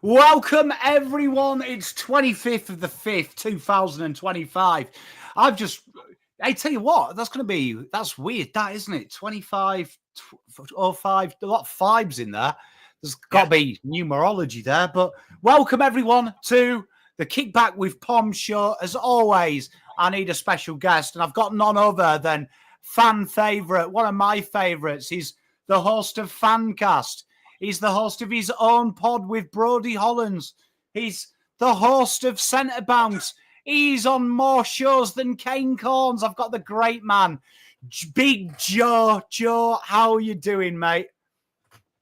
Welcome, everyone. It's 25th of the 5th, 2025. I tell you what, that's weird, that, isn't it? 25, 05, a lot of fives in there. There's got to be numerology there. But welcome, everyone, to the Kick Back with Pom show. As always, I need a special guest, and I've got none other than fan favourite, one of my favourites. He's the host of Fancast. He's the host of his own pod with Brodie Hollands. He's the host of Centre Bounce. He's on more shows than Kane Corns. I've got the great man, Big Joe. Joe, how are you doing, mate?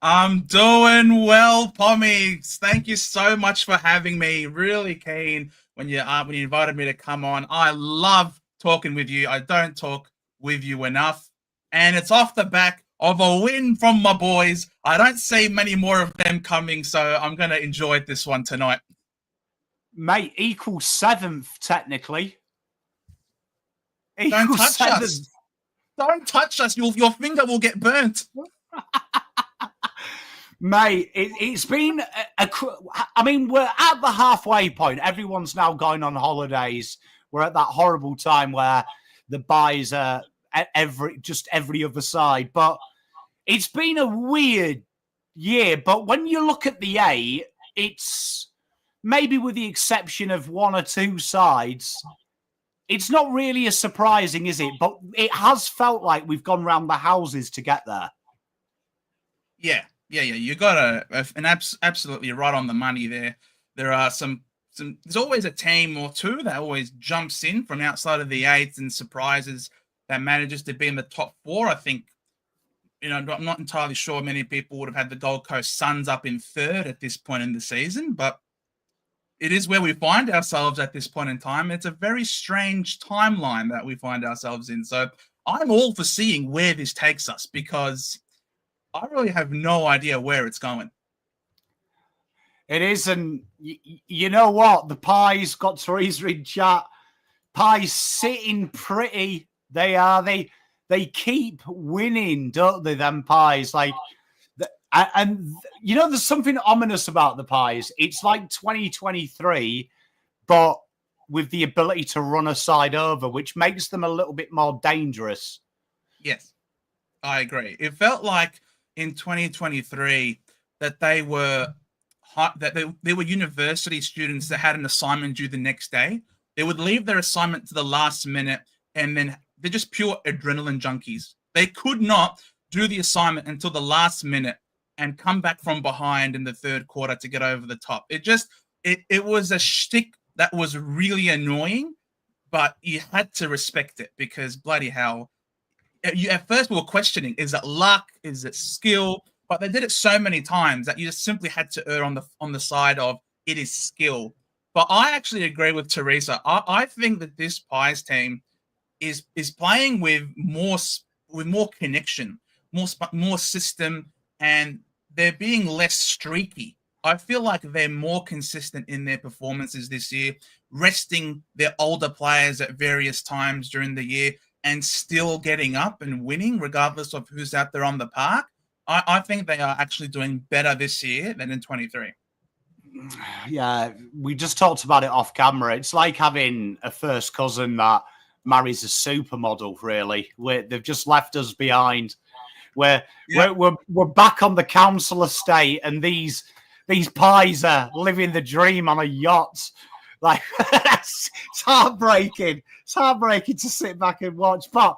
I'm doing well, Pommy. Thank you so much for having me. Really keen when you invited me to come on. I love talking with you. I don't talk with you enough. And it's off the back of a win from my boys. I don't see many more of them coming, so I'm going to enjoy this one tonight. Mate, equals 7th, technically. Don't touch us. Don't touch us. Your finger will get burnt. Mate, it's been... we're at the halfway point. Everyone's now going on holidays. We're at that horrible time where the buys are every other side. But it's been a weird year. But when you look at the A, it's... maybe with the exception of one or two sides, it's not really as surprising, is it? But it has felt like we've gone round the houses to get there. Yeah. You got absolutely right on the money there. There are there's always a team or two that always jumps in from outside of the eights and surprises that manages to be in the top four. I think, I'm not entirely sure many people would have had the Gold Coast Suns up in third at this point in the season, but it is where we find ourselves at this point in time. It's a very strange timeline that we find ourselves in. So I'm all for seeing where this takes us because I really have no idea where it's going. It is, and you know what? The Pies got Teresa in chat. Pies sitting pretty. They are. They keep winning, don't they, them Pies? And there's something ominous about the Pies. It's like 2023, but with the ability to run a side over, which makes them a little bit more dangerous. Yes, I agree. It felt like in 2023 that they were university students that had an assignment due the next day. They would leave their assignment to the last minute, and then they're just pure adrenaline junkies. They could not do the assignment until the last minute and come back from behind in the third quarter to get over the top. It was a shtick that was really annoying, but you had to respect it because bloody hell. At first we were questioning, is it luck? Is it skill? But they did it so many times that you just simply had to err on the side of it is skill. But I actually agree with Teresa. I think that this Pies team is playing with more connection, more system, and they're being less streaky. I feel like they're more consistent in their performances this year, resting their older players at various times during the year and still getting up and winning regardless of who's out there on the park. I think they are actually doing better this year than in 23. Yeah, we just talked about it off camera. It's like having a first cousin that marries a supermodel, really. They've just left us behind. We're back on the council estate, and these Pies are living the dream on a yacht. Like, it's heartbreaking. It's heartbreaking to sit back and watch. But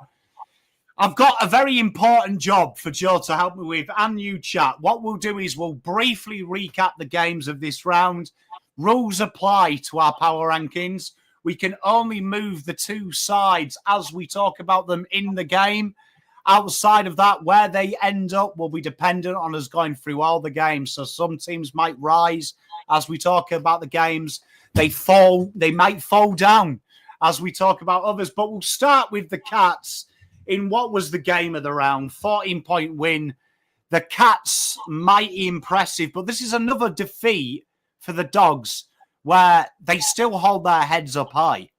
I've got a very important job for Joe to help me with, and you, chat. What we'll do is we'll briefly recap the games of this round. Rules apply to our power rankings. We can only move the two sides as we talk about them in the game. Outside of that, where they end up will be dependent on us going through all the games. So some teams might rise as we talk about the games. They might fall down as we talk about others. But we'll start with the Cats in what was the game of the round. 14-point win. The Cats, mighty impressive. But this is another defeat for the Dogs where they still hold their heads up high.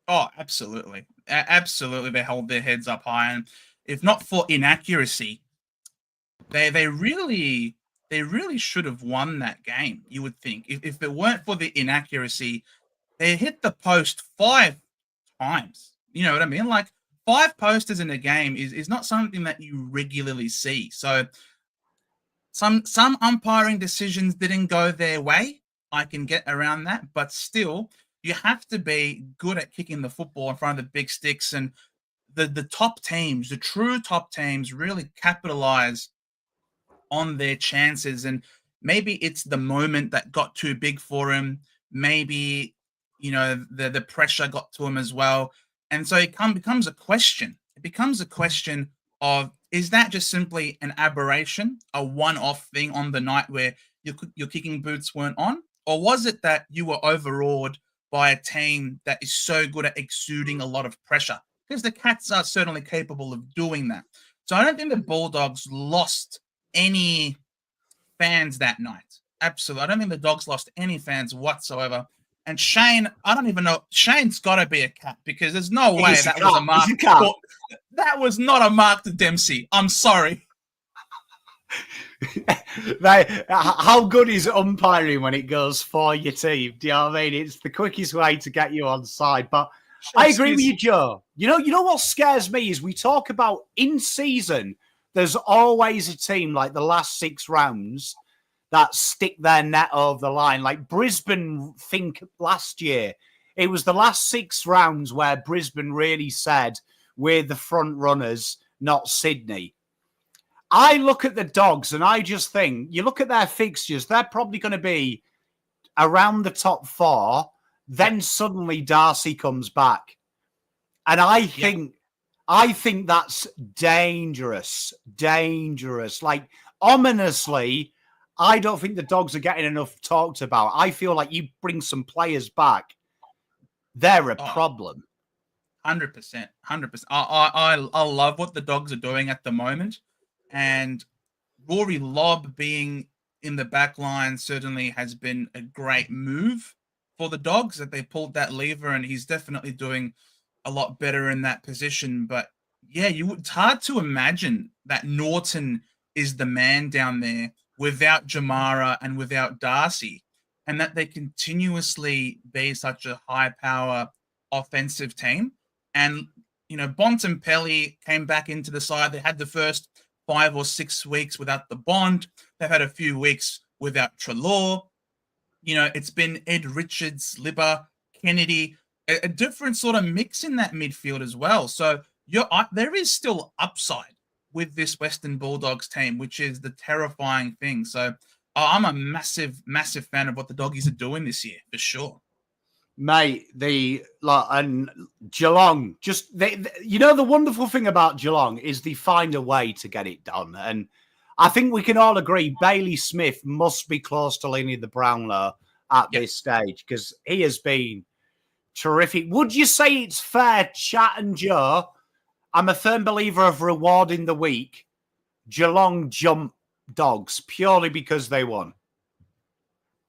Oh, absolutely. Absolutely, they hold their heads up high. And if not for inaccuracy, they really they really should have won that game, you would think. If it weren't for the inaccuracy, they hit the post 5 times. You know what I mean? Like 5 posters in a game is not something that you regularly see. So some umpiring decisions didn't go their way. I can get around that, but still, you have to be good at kicking the football in front of the big sticks. And the top teams, the true top teams, really capitalize on their chances. And maybe it's the moment that got too big for him. Maybe, the pressure got to him as well. And so it becomes a question. It becomes a question of, is that just simply an aberration, a one-off thing on the night where your kicking boots weren't on? Or was it that you were overawed by a team that is so good at exuding a lot of pressure? Because the Cats are certainly capable of doing that. So I don't think the Bulldogs lost any fans that night. Absolutely. I don't think the Dogs lost any fans whatsoever. And Shane, I don't even know. Shane's got to be a cat, because there's no way that was a mark. That was not a mark to Dempsey. I'm sorry. How good is umpiring when it goes for your team? Do you know what I mean? It's the quickest way to get you on side. But I agree with you, Joe. You know what scares me is we talk about in season, there's always a team like the last 6 rounds that stick their net over the line. Like Brisbane, think last year, it was the last 6 rounds where Brisbane really said, we're the front runners, not Sydney. I look at the Dogs and I just think, you look at their fixtures, they're probably going to be around the top 4. Then suddenly Darcy comes back. And I think that's dangerous. Like, ominously, I don't think the Dogs are getting enough talked about. I feel like you bring some players back, they're a problem. 100%. I love what the Dogs are doing at the moment. And Rory Lobb being in the back line certainly has been a great move for the Dogs, that they pulled that lever, and he's definitely doing a lot better in that position. But yeah, it's hard to imagine that Norton is the man down there without Jamara and without Darcy, and that they continuously be such a high-power offensive team. And, Bontempelli came back into the side. They had the first 5 or 6 weeks without the Bond. They've had a few weeks without Treloar. It's been Ed Richards, Libba, Kennedy, a different sort of mix in that midfield as well. So there is still upside with this Western Bulldogs team, which is the terrifying thing. So I'm a massive, massive fan of what the Doggies are doing this year, for sure. Mate, and Geelong, the wonderful thing about Geelong is they find a way to get it done. And I think we can all agree Bailey Smith must be close to leading the Brownlow at this stage, because he has been terrific. Would you say it's fair, Chat and Joe? I'm a firm believer of rewarding the weak. Geelong jump Dogs purely because they won.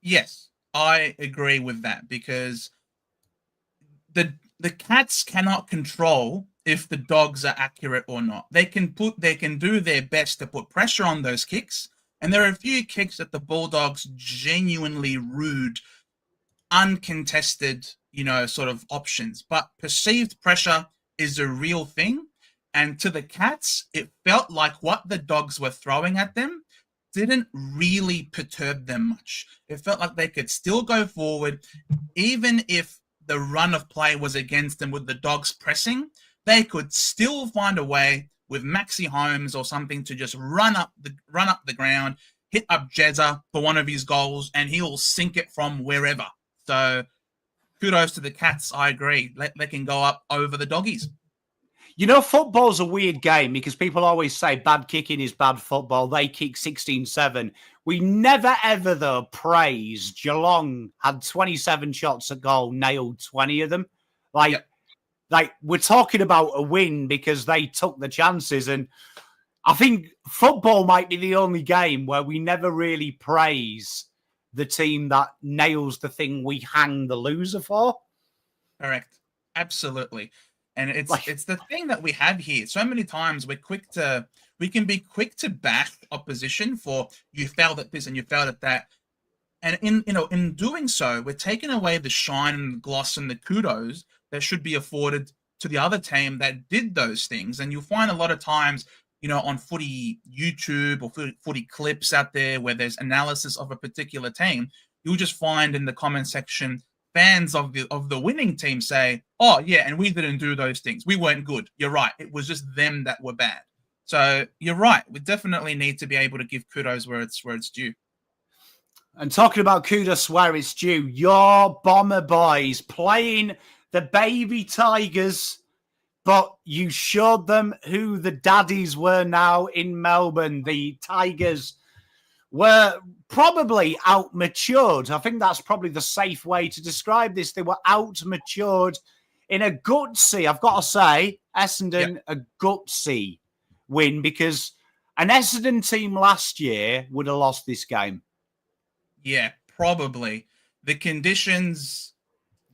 Yes, I agree with that, because the Cats cannot control if the Dogs are accurate or not. They can do their best to put pressure on those kicks, and there are a few kicks that the Bulldogs genuinely rude, uncontested, sort of options. But perceived pressure is a real thing, and to the Cats, it felt like what the Dogs were throwing at them didn't really perturb them much. It felt like they could still go forward, even if the run of play was against them with the Dogs pressing. They could still find a way with Maxi Holmes or something to just run up the ground, hit up Jezza for one of his goals, and he'll sink it from wherever. So kudos to the Cats. I agree. They can go up over the Doggies. Football's a weird game because people always say bad kicking is bad football. They kick 16-7. We never, ever, though, praise Geelong had 27 shots at goal, nailed 20 of them. Like, we're talking about a win because they took the chances. And I think football might be the only game where we never really praise the team that nails the thing we hang the loser for. Correct. Absolutely. And it's the thing that we have here. So many times we're quick to we can be quick to bash opposition for you failed at this and you failed at that. And in doing so, we're taking away the shine and the gloss and the kudos that should be afforded to the other team that did those things. And you'll find a lot of times, on footy YouTube or footy clips out there where there's analysis of a particular team, you'll just find in the comment section fans of the winning team say, "Oh yeah, and we didn't do those things. We weren't good." You're right. It was just them that were bad. So you're right. We definitely need to be able to give kudos where it's due. And talking about kudos where it's due, your Bomber boys playing the baby Tigers, but you showed them who the daddies were now in Melbourne. The Tigers were probably out-matured. I think that's probably the safe way to describe this. They were out-matured in a gutsy, I've got to say, Essendon, a gutsy win, because an Essendon team last year would have lost this game. Yeah, probably. The conditions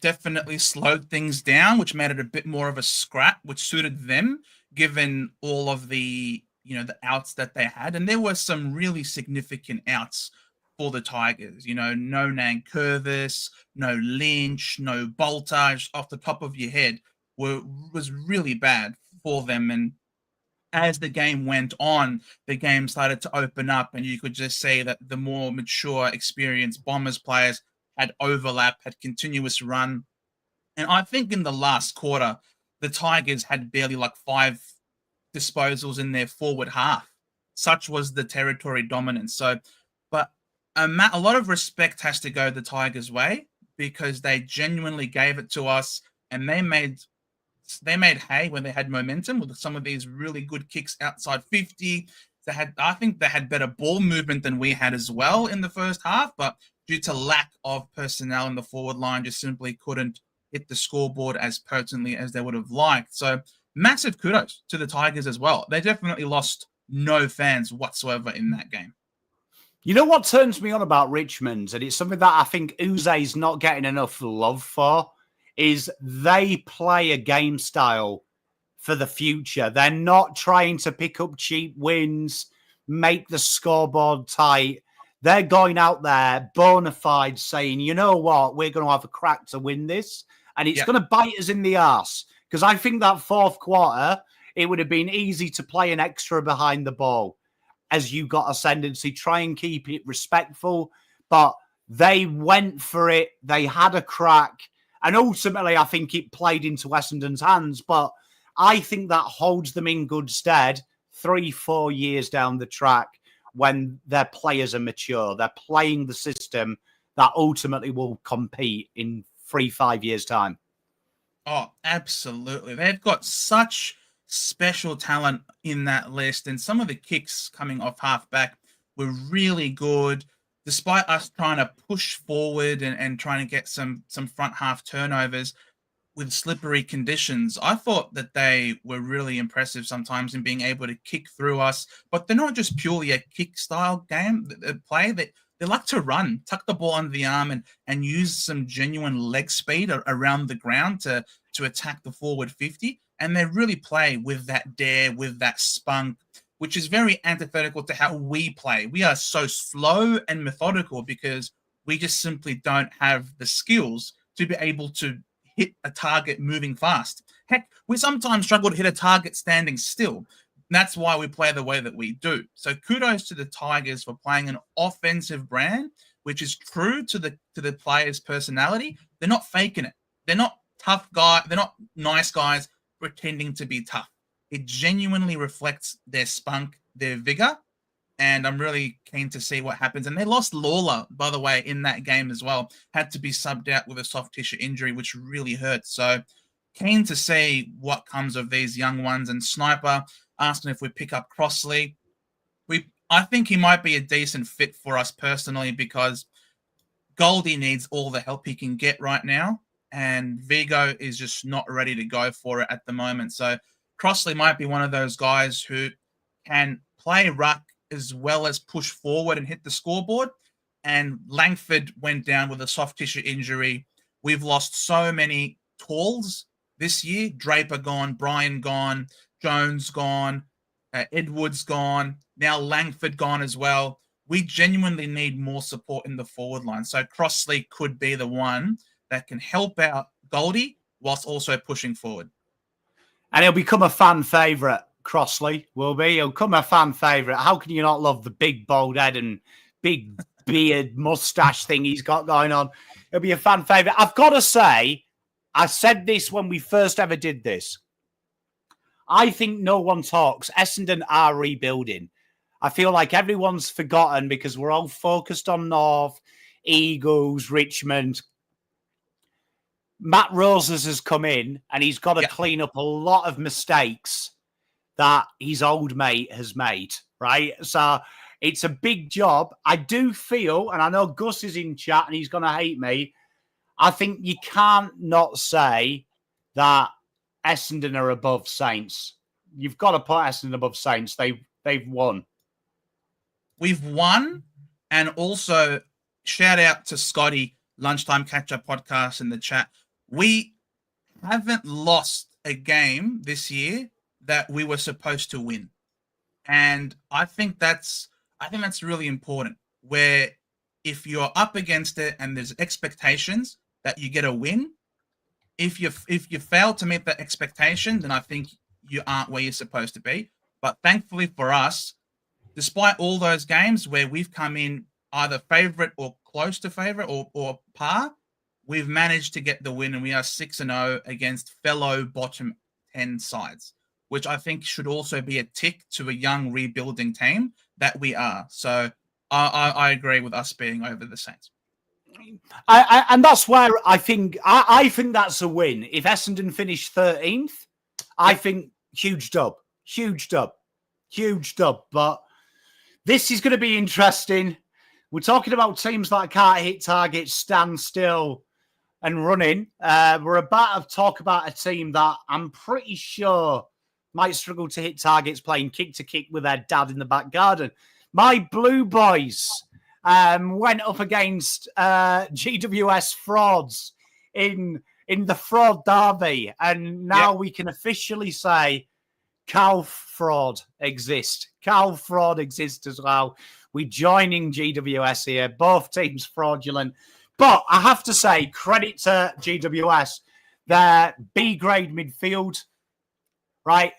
definitely slowed things down, which made it a bit more of a scrap, which suited them, given all of the the outs that they had. And there were some really significant outs for the Tigers. No Nankervis, no Lynch, no Bolter, just off the top of your head, was really bad for them. And as the game went on, the game started to open up, and you could just say that the more mature, experienced Bombers players had overlap, had continuous run. And I think in the last quarter, the Tigers had barely 5 disposals in their forward half. Such was the territory dominance. So, but a lot of respect has to go the Tigers' way, because they genuinely gave it to us, and they made hay when they had momentum with some of these really good kicks outside 50. I think they had better ball movement than we had as well in the first half, but due to lack of personnel in the forward line, just simply couldn't hit the scoreboard as potently as they would have liked. So massive kudos to the Tigers as well. They definitely lost no fans whatsoever in that game. You know what turns me on about Richmond, and it's something that I think Uze's not getting enough love for, is they play a game style for the future. They're not trying to pick up cheap wins, make the scoreboard tight. They're going out there bona fide saying, you know what, we're going to have a crack to win this, and it's going to bite us in the arse. Because I think that fourth quarter, it would have been easy to play an extra behind the ball, as you got ascendancy, try and keep it respectful. But they went for it. They had a crack. And ultimately, I think it played into Essendon's hands. But I think that holds them in good stead 3-4 years down the track when their players are mature. They're playing the system that ultimately will compete in 3-5 years' time. Oh, absolutely. They've got such special talent in that list. And some of the kicks coming off halfback were really good. Despite us trying to push forward and trying to get some front half turnovers with slippery conditions, I thought that they were really impressive sometimes in being able to kick through us. But they're not just purely a kick style game play. They like to run, tuck the ball under the arm and use some genuine leg speed around the ground to attack the forward 50. And they really play with that dare, with that spunk, which is very antithetical to how we play. We are so slow and methodical because we just simply don't have the skills to be able to hit a target moving fast. Heck, we sometimes struggle to hit a target standing still. That's why we play the way that we do. So kudos to the Tigers for playing an offensive brand, which is true to the players' personality. They're not faking it. They're not tough guys. They're not nice guys pretending to be tough. It genuinely reflects their spunk, their vigor, and I'm really keen to see what happens. And they lost Lawler, by the way, in that game as well. Had to be subbed out with a soft tissue injury, which really hurt. So keen to see what comes of these young ones. And Sniper asking if we pick up Crossley. I think he might be a decent fit for us personally because Goldie needs all the help he can get right now. And Vigo is just not ready to go for it at the moment. So Crossley might be one of those guys who can play ruck as well as push forward and hit the scoreboard. And Langford went down with a soft tissue injury. We've lost so many talls this year. Draper gone, Bryan gone, Jones gone. Edwards gone, now Langford gone as well. We genuinely need more support in the forward line. So Crossley could be the one that can help out Goldie whilst also pushing forward. And he'll become a fan favourite, Crossley will be. He'll become a fan favourite. How can you not love the big bald head and big beard mustache thing he's got going on? He'll be a fan favourite. I've got to say, I said this when we first ever did this. I think no one talks. Essendon are rebuilding. I feel like everyone's forgotten because we're all focused on North, Eagles, Richmond. Matt Roses has come in and he's got to clean up a lot of mistakes that his old mate has made, right? So it's a big job. I do feel, and I know Gus is in chat and he's going to hate me, I think you can't not say that Essendon are above Saints. You've got to put Essendon above Saints. They've won. We've won, and also shout out to Scotty, Lunchtime Catch-Up Podcast in the chat. We haven't lost a game this year that we were supposed to win. And I think that's really important, where if you're up against it and there's expectations that you get a win, if you fail to meet that expectation, then I think you aren't where you're supposed to be. But thankfully for us, despite all those games where we've come in either favourite or close to favourite or par, we've managed to get the win, and we are 6-0 against fellow bottom 10 sides, which I think should also be a tick to a young rebuilding team that we are. So I agree with us being over the Saints. And that's where I think that's a win. If Essendon finish 13th, I think huge dub. But this is going to be interesting. We're talking about teams that can't hit targets, stand still and running. We're about to talk about a team that I'm pretty sure might struggle to hit targets playing kick to kick with their dad in the back garden. My Blue Boys went up against GWS frauds in the fraud derby, and now we can officially say Cal fraud exists. Cal fraud exists as well. We're joining GWS here. Both teams fraudulent. But I have to say, credit to GWS. Their B-grade midfield, right?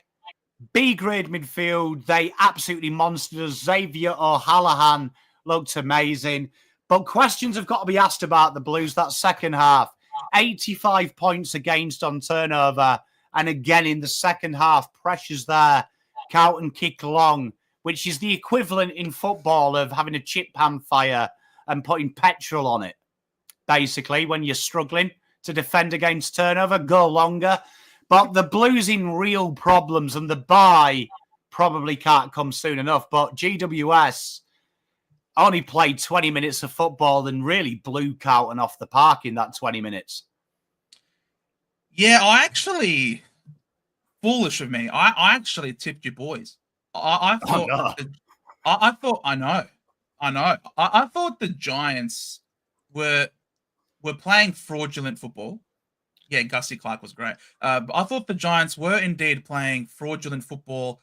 B-grade midfield. They absolutely monstered us. Xavier O'Hallahan looked amazing. But questions have got to be asked about the Blues that second half. 85 points against on turnover. And again, in the second half, pressure's there. Carlton kick long, which is the equivalent in football of having a chip pan fire and putting petrol on it. Basically, when you're struggling to defend against turnover, go longer. But the Blues in real problems, and the bye probably can't come soon enough. But GWS only played 20 minutes of football and really blew Carlton off the park in that 20 minutes. Yeah, I actually, foolish of me, I actually tipped your boys. I thought, I thought the Giants were playing fraudulent football. Yeah, Gussie Clark was great. But I thought the Giants were indeed playing fraudulent football,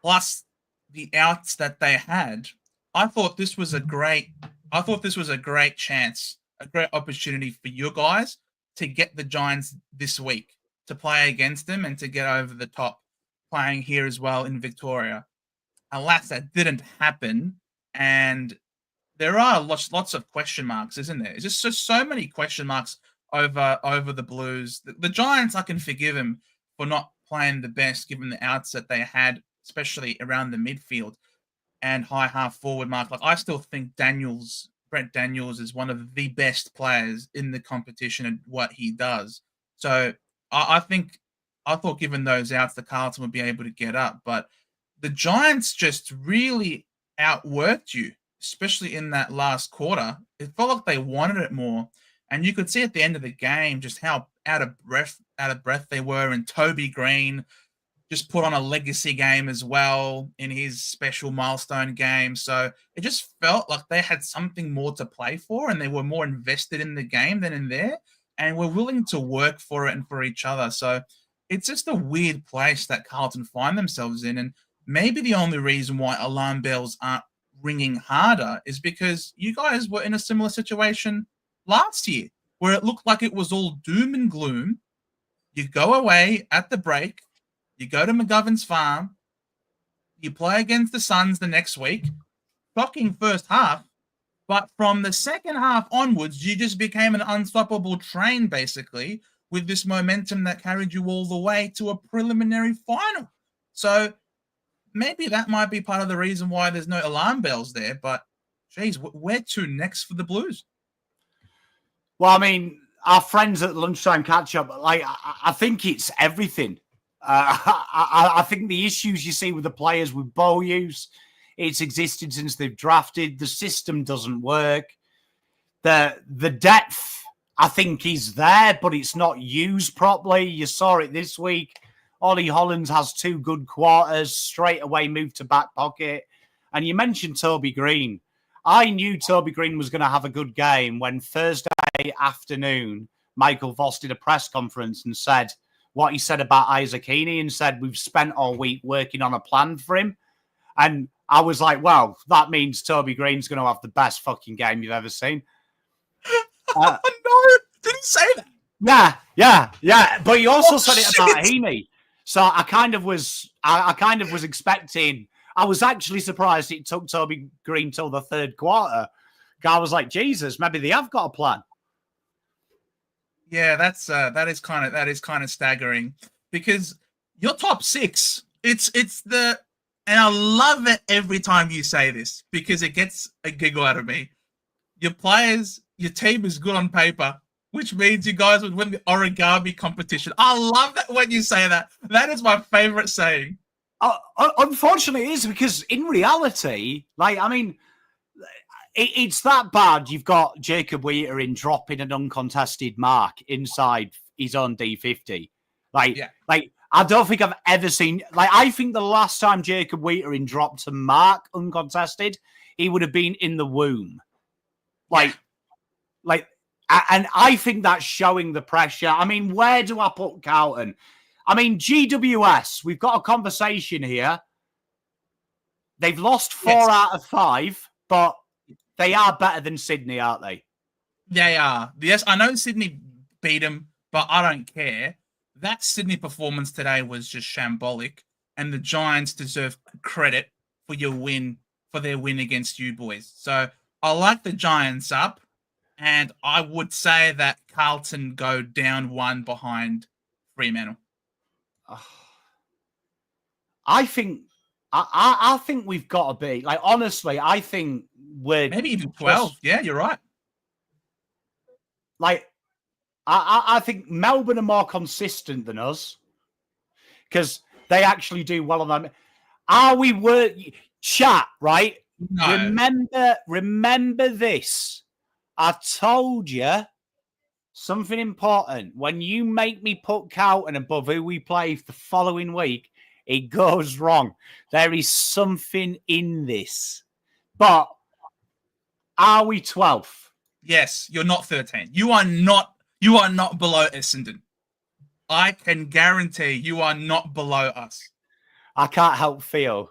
plus the outs that they had. I thought this was a great chance, a great opportunity for you guys to get the Giants this week, to play against them and to get over the top, playing here as well in Victoria. Alas, that didn't happen, and there are lots of question marks, isn't there? It's just so many question marks over the Blues. The Giants, I can forgive them for not playing the best, given the outs that they had, especially around the midfield and high half forward mark. Like, I still think Brent Daniels is one of the best players in the competition at what he does. So I thought given those outs, the Carlton would be able to get up. But the Giants just really outworked you, especially in that last quarter. It felt like they wanted it more. And you could see at the end of the game just how out of breath they were. And Toby Green just put on a legacy game as well in his special milestone game. So it just felt like they had something more to play for, and they were more invested in the game than in there, and were willing to work for it and for each other. So it's just a weird place that Carlton find themselves in. And maybe the only reason why alarm bells aren't ringing harder is because you guys were in a similar situation last year where it looked like it was all doom and gloom. You go away at the break, you go to McGovern's farm, you play against the Suns the next week. Shocking first half, but from the second half onwards, you just became an unstoppable train, basically, with this momentum that carried you all the way to a preliminary final. So maybe that might be part of the reason why there's no alarm bells there, but geez, where to next for the Blues? Well, I mean, our friends at lunchtime catch up, like, I think it's everything. I think the issues you see with the players with ball use, it's existed since they've drafted. The system doesn't work. The depth, I think, is there, but it's not used properly. You saw it this week. Ollie Hollands has 2 good quarters, straight away moved to back pocket. And you mentioned Toby Green. I knew Toby Green was going to have a good game when Thursday afternoon, Michael Voss did a press conference and said what he said about Isaac Heaney and said, we've spent all week working on a plan for him. And I was like, well, that means Toby Green's going to have the best fucking game you've ever seen. No, did he say that? Yeah. But he also said it about Heaney. So I kind of was expecting. I was actually surprised it took Toby Green till the third quarter. I was like, Jesus, maybe they have got a plan. Yeah, that is kind of staggering because your top 6. It's the, and I love it every time you say this because it gets a giggle out of me. Your players, your team is good on paper, which means you guys would win the origami competition. I love that when you say that. That is my favorite saying. Unfortunately, it is because in reality, like, I mean, it's that bad. You've got Jacob Wheater dropping an uncontested mark inside his own D50. Like, I don't think I've ever seen. Like, I think the last time Jacob Wheater dropped a mark uncontested, he would have been in the womb. And I think that's showing the pressure. I mean, where do I put Carlton? I mean, GWS, we've got a conversation here. They've lost 4 out of 5, but they are better than Sydney, aren't they? They are. Yes, I know Sydney beat them, but I don't care. That Sydney performance today was just shambolic, and the Giants deserve credit for their win against you boys. So I like the Giants up, and I would say that Carlton go down 1 behind Fremantle. I think we've got to be, like, honestly, I think we're maybe even 12. Yeah, you're right. Like, I think Melbourne are more consistent than us because they actually do well on them. Are we chat, right? No. Remember this. I told you something important. When you make me put Carlton above who we play the following week, it goes wrong. There is something in this. But are we 12th? Yes, you're not 13. You are not below Essendon. I can guarantee you are not below us. I can't help feel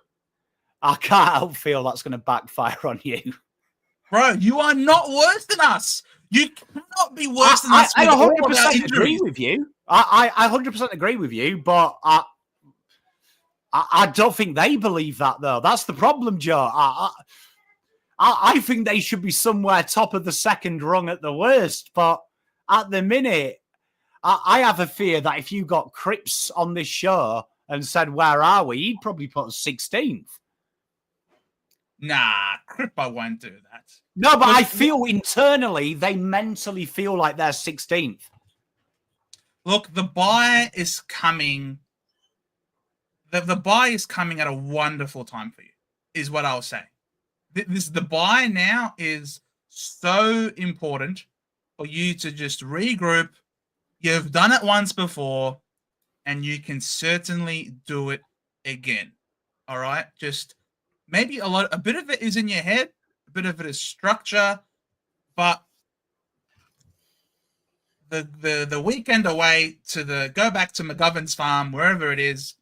that's going to backfire on you. Bro, you are not worse than us. You cannot be worse than us. I 100% agree with you. I 100% agree with you, but I don't think they believe that, though. That's the problem, Joe. I think they should be somewhere top of the second rung at the worst. But at the minute, I have a fear that if you got Cripps on this show and said, where are we? He'd probably put us 16th. Nah, Crippo won't do that. No, but I feel internally they mentally feel like they're 16th. Look, the bye is coming. The bye is coming at a wonderful time for you, is what I'll say. The bye now is so important for you to just regroup. You've done it once before, and you can certainly do it again. All right? Just maybe a bit of it is in your head, a bit of it is structure, but the weekend away go back to McGovern's farm, wherever it is,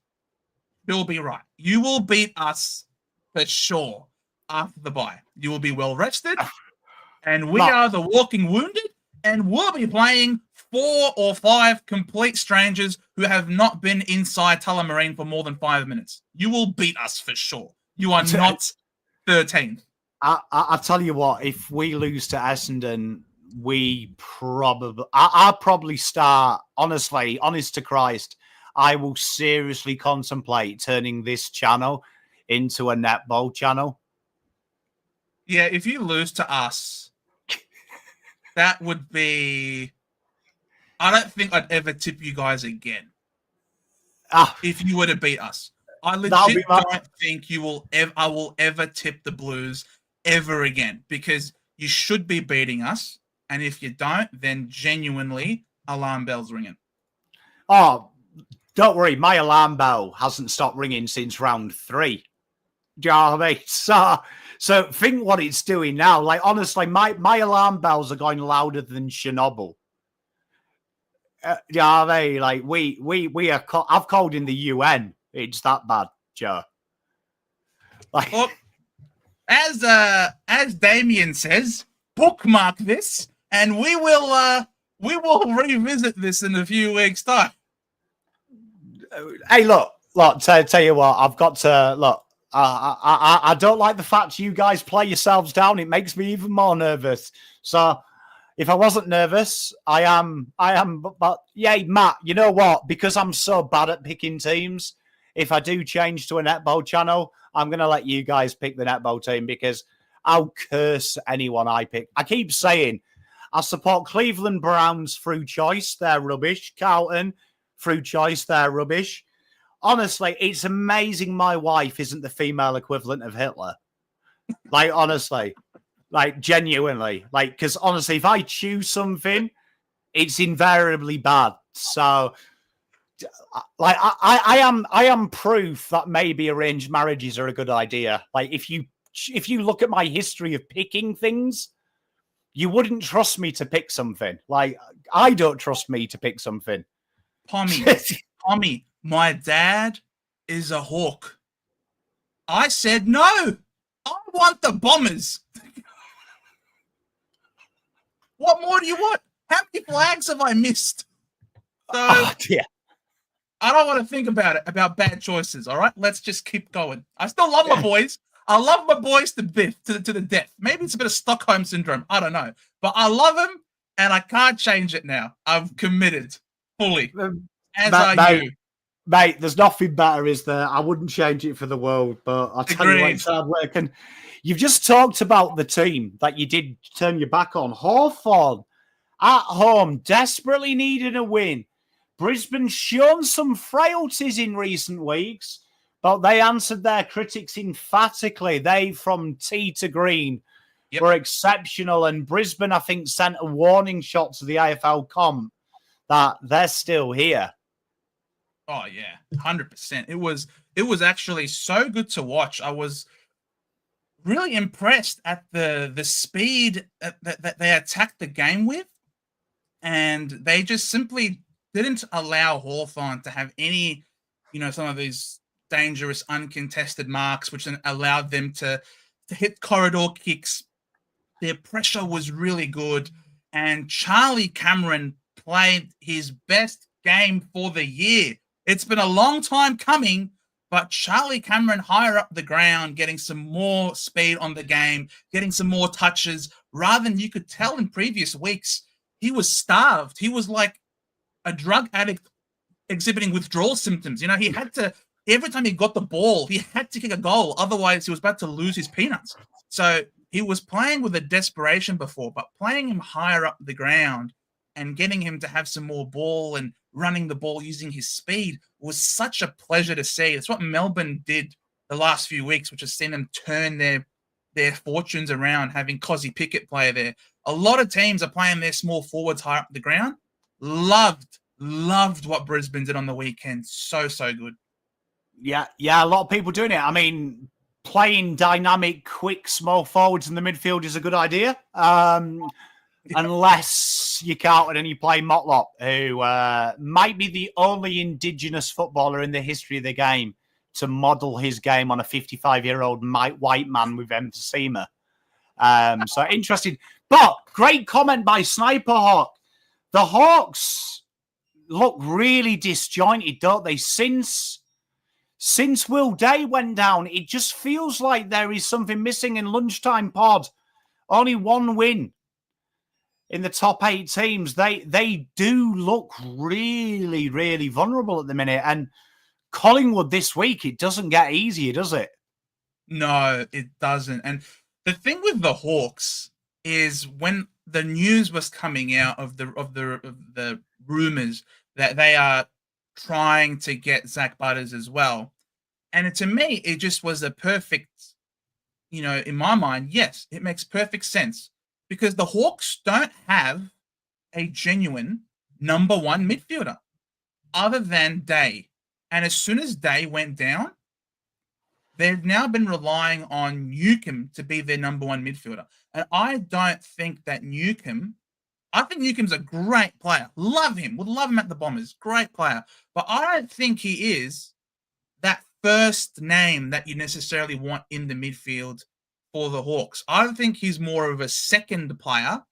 Bill be right. You will beat us for sure after the bye. You will be well rested, and we are the walking wounded, and we'll be playing 4 or 5 complete strangers who have not been inside Tullamarine for more than 5 minutes. You will beat us for sure. You are not 13. I'll tell you what, if we lose to Essendon, I'll probably start, honestly, honest to Christ, I will seriously contemplate turning this channel into a netball channel. Yeah, if you lose to us, that would be... I don't think I'd ever tip you guys again. If you were to beat us. I legit don't think I will ever tip the Blues ever again, because you should be beating us, and if you don't, then genuinely alarm bells ringing. Oh, don't worry, my alarm bell hasn't stopped ringing since round 3. Do you know what I mean? So think what it's doing now. Like, honestly, my alarm bells are going louder than Chernobyl. Do you know what I mean? Like, we are. I've called in the UN. It's that bad, Joe. Like, well, as Damien says, bookmark this, and we will revisit this in a few weeks' time. Hey, look. Tell you what, I've got to look. I don't like the fact you guys play yourselves down. It makes me even more nervous. So if I wasn't nervous, I am. But yeah, Matt, you know what? Because I'm so bad at picking teams, if I do change to a netball channel, I'm going to let you guys pick the netball team, because I'll curse anyone I pick. I keep saying I support Cleveland Browns through choice. They're rubbish. Carlton through choice. They're rubbish. Honestly, it's amazing my wife isn't the female equivalent of Hitler. Like, honestly. Like, genuinely. Like, because honestly, if I choose something, it's invariably bad. So, like, I am proof that maybe arranged marriages are a good idea. Like, if you look at my history of picking things, you wouldn't trust me to pick something. Like, I don't trust me to pick something. Pommy, my dad is a Hawk. I said no. I want the Bombers. What more do you want? How many flags have I missed? So, yeah. I don't want to think about it, about bad choices, all right? Let's just keep going. I still love my boys. I love my boys to the death. Maybe it's a bit of Stockholm syndrome. I don't know. But I love them, and I can't change it now. I've committed fully. As are you. Mate, there's nothing better, is there? I wouldn't change it for the world, but I'll tell you what, it's hard work. And you've just talked about the team that you did turn your back on. Hawthorn, at home, desperately needed a win. Brisbane shown some frailties in recent weeks, but they answered their critics emphatically. They, from tee to green, were exceptional. And Brisbane, I think, sent a warning shot to the AFL comp that they're still here. Oh, yeah, 100%. It was actually so good to watch. I was really impressed at the speed that they attacked the game with, and they just simply didn't allow Hawthorn to have any, some of these dangerous uncontested marks, which then allowed them to hit corridor kicks. Their pressure was really good, and Charlie Cameron played his best game for the year. It's been a long time coming, but Charlie Cameron higher up the ground, getting some more speed on the game, getting some more touches, rather than you could tell in previous weeks, he was starved. He was like a drug addict exhibiting withdrawal symptoms. He had to, every time he got the ball, he had to kick a goal. Otherwise, he was about to lose his peanuts. So he was playing with a desperation before, but playing him higher up the ground and getting him to have some more ball and running the ball using his speed was such a pleasure to see. It's what Melbourne did the last few weeks, which has seen them turn their fortunes around, having Cozzy Pickett play there. A lot of teams are playing their small forwards higher up the ground. Loved what Brisbane did on the weekend. So good. Yeah, a lot of people doing it. I mean, playing dynamic, quick, small forwards in the midfield is a good idea. Unless you Carlton and you play Motlop, who might be the only Indigenous footballer in the history of the game to model his game on a 55-year-old white man with emphysema. So interesting. But great comment by Sniper Hawk. The Hawks look really disjointed, don't they? Since Will Day went down, it just feels like there is something missing in Lunchtime Pod. Only one win in the top 8 teams. They do look really, really vulnerable at the minute. And Collingwood this week, it doesn't get easier, does it? No, it doesn't. And the thing with the Hawks is when the news was coming out of the rumors that they are trying to get Zach Butters as well. And to me, it just was a perfect, in my mind, yes, it makes perfect sense because the Hawks don't have a genuine number 1 midfielder other than Day. And as soon as Day went down, they've now been relying on Newcomb to be their number 1 midfielder. And I don't think that I think Newcomb's a great player. Love him. Would love him at the Bombers. Great player. But I don't think he is that first name that you necessarily want in the midfield for the Hawks. I think he's more of a second player.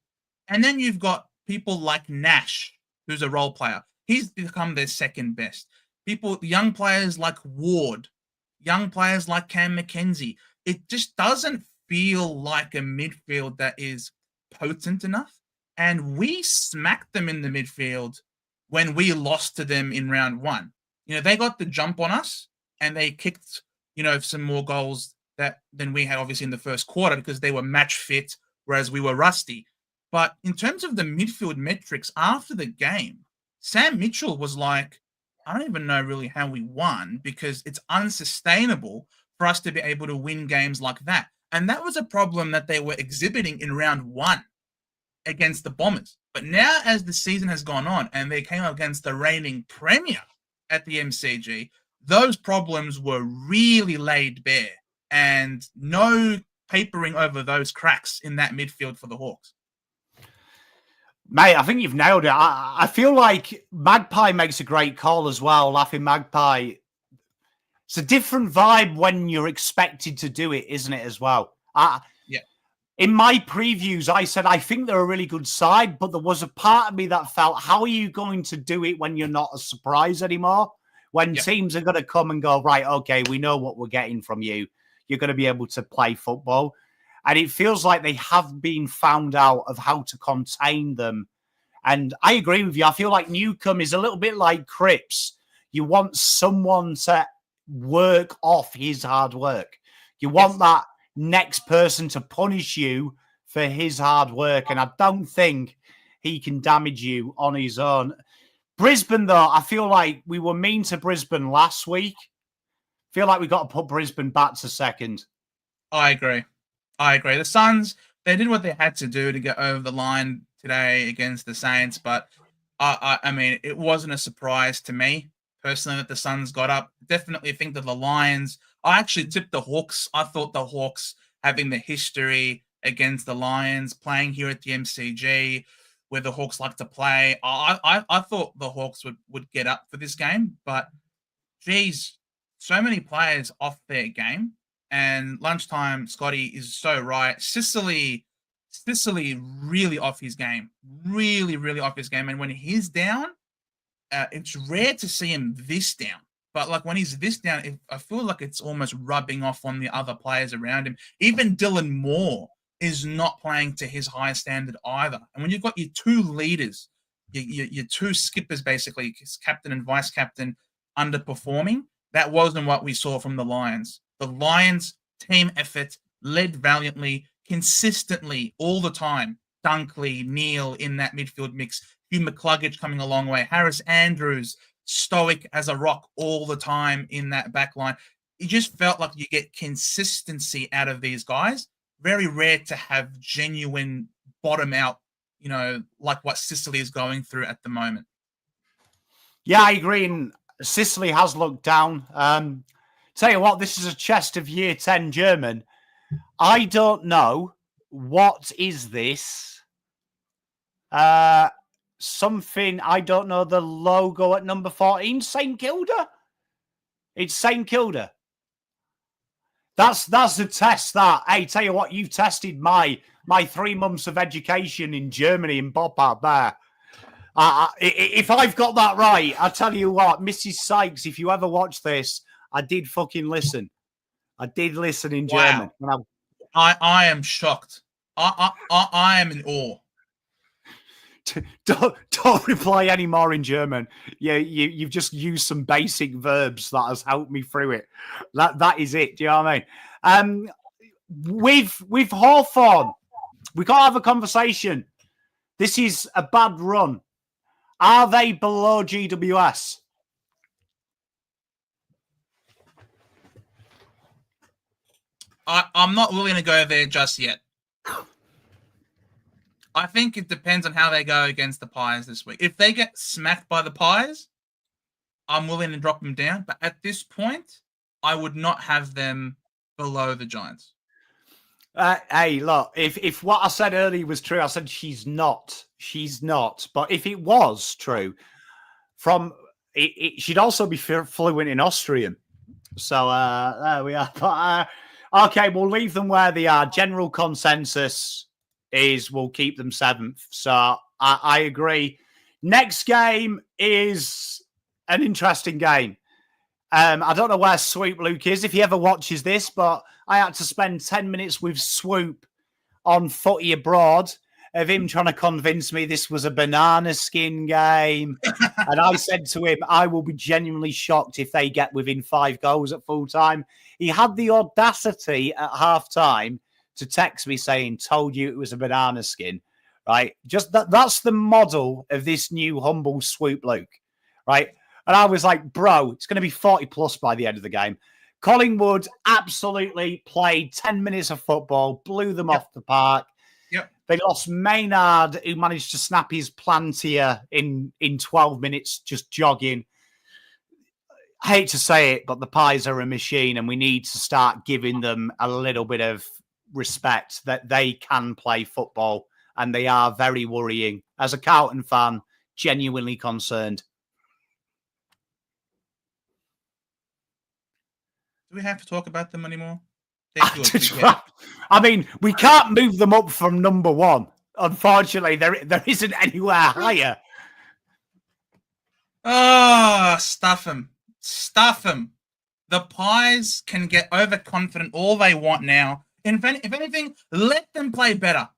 And then you've got people like Nash, who's a role player. He's become their second best. Young players like Ward, young players like Cam McKenzie. It just doesn't feel like a midfield that is potent enough. And we smacked them in the midfield when we lost to them in round 1. They got the jump on us and they kicked, some more goals than we had obviously in the first quarter because they were match fit, whereas we were rusty. But in terms of the midfield metrics after the game, Sam Mitchell was like, I don't even know really how we won because it's unsustainable for us to be able to win games like that. And that was a problem that they were exhibiting in round 1 against the Bombers. But now as the season has gone on and they came up against the reigning premier at the MCG, those problems were really laid bare and no papering over those cracks in that midfield for the Hawks. Mate, I think you've nailed it. I feel like Magpie makes a great call as well. Laughing Magpie. It's a different vibe when you're expected to do it, isn't it, as well? Yeah. In my previews, I said, I think they're a really good side, but there was a part of me that felt, how are you going to do it when you're not a surprise anymore? When teams are going to come and go, right, okay, we know what we're getting from you. You're going to be able to play football. And it feels like they have been found out of how to contain them. And I agree with you. I feel like Newcomb is a little bit like Cripps. You want someone to work off his hard work. You want that next person to punish you for his hard work. And I don't think he can damage you on his own. Brisbane, though, I feel like we were mean to Brisbane last week. I feel like we got to put Brisbane back to second. I agree. The Suns, they did what they had to do to get over the line today against the Saints, but I mean, it wasn't a surprise to me personally that the Suns got up. Definitely think that the Lions, I actually tipped the Hawks. I thought the Hawks, having the history against the Lions, playing here at the MCG, where the Hawks like to play, I thought the Hawks would get up for this game, but geez, so many players off their game. And lunchtime, Scotty is so right. Sicily really off his game. Really, really off his game. And when he's down, it's rare to see him this down. But like when he's this down, I feel like it's almost rubbing off on the other players around him. Even Dylan Moore is not playing to his highest standard either. And when you've got your two leaders, your two skippers, basically, captain and vice captain, underperforming, that wasn't what we saw from the Lions. The Lions' team effort led valiantly, consistently, all the time. Dunkley, Neal in that midfield mix. Hugh McCluggage coming a long way. Harris Andrews, stoic as a rock all the time in that back line. It just felt like you get consistency out of these guys. Very rare to have genuine bottom out, like what Sicily is going through at the moment. Yeah, I agree. And Sicily has looked down. Tell you what, this is a chest of year 10 German. I don't know. What is this? Something, I don't know the logo at number 14. St. Kilda? It's St. Kilda. That's the test. That hey, tell you what, you've tested my 3 months of education in Germany in Bob out there. If I've got that right, I tell you what, Mrs. Sykes, if you ever watch this, I did fucking listen. I did listen in German. I am shocked. I am in awe. Don't reply anymore in German. You've just used some basic verbs that has helped me through it. That is it. Do you know what I mean? With Hawthorn, we got to have a conversation. This is a bad run. Are they below GWS? I'm not willing to go there just yet. I think it depends on how they go against the Pies this week. If they get smacked by the Pies, I'm willing to drop them down. But at this point, I would not have them below the Giants. Hey, look, if what I said earlier was true, I said she's not. She's not. But if it was true, she'd also be fluent in Austrian. So there we are. But, okay, we'll leave them where they are. General consensus is we'll keep them 7th. So I agree. Next game is an interesting game. I don't know where Swoop Luke is, if he ever watches this, but I had to spend 10 minutes with Swoop on Footy Abroad of him trying to convince me this was a banana skin game. And I said to him, I will be genuinely shocked if they get within 5 goals at full time. He had the audacity at half time to text me saying, told you it was a banana skin, right? Just that's the model of this new humble Swoop Luke, right? And I was like, bro, it's going to be 40 plus by the end of the game. Collingwood absolutely played 10 minutes of football, blew them off the park. Yep. They lost Maynard, who managed to snap his plantier in 12 minutes, just jogging. I hate to say it, but the Pies are a machine, and we need to start giving them a little bit of respect that they can play football, and they are very worrying. As a Carlton fan, genuinely concerned. Do we have to talk about them anymore? I mean, we can't move them up from number 1. Unfortunately, there isn't anywhere higher. Oh, stuff them. Stuff them. The Pies can get overconfident all they want now. If anything, let them play better.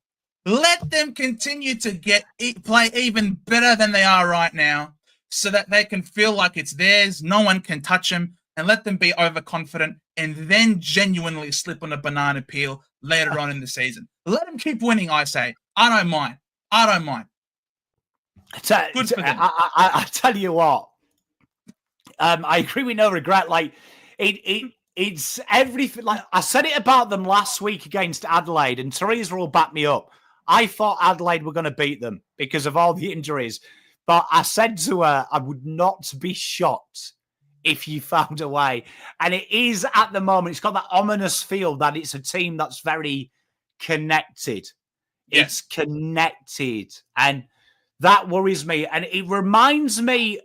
Let them continue to play even better than they are right now so that they can feel like it's theirs. No one can touch them. And let them be overconfident and then genuinely slip on a banana peel later on in the season. Let them keep winning, I say. I don't mind. Good for them. I tell you what. I agree with no regret. Like, it's everything. Like, I said it about them last week against Adelaide, and Teresa will back me up. I thought Adelaide were going to beat them because of all the injuries. But I said to her, I would not be shocked if you found a way. And it is at the moment, it's got that ominous feel that it's a team that's very connected. Yeah. It's connected. And that worries me. And it reminds me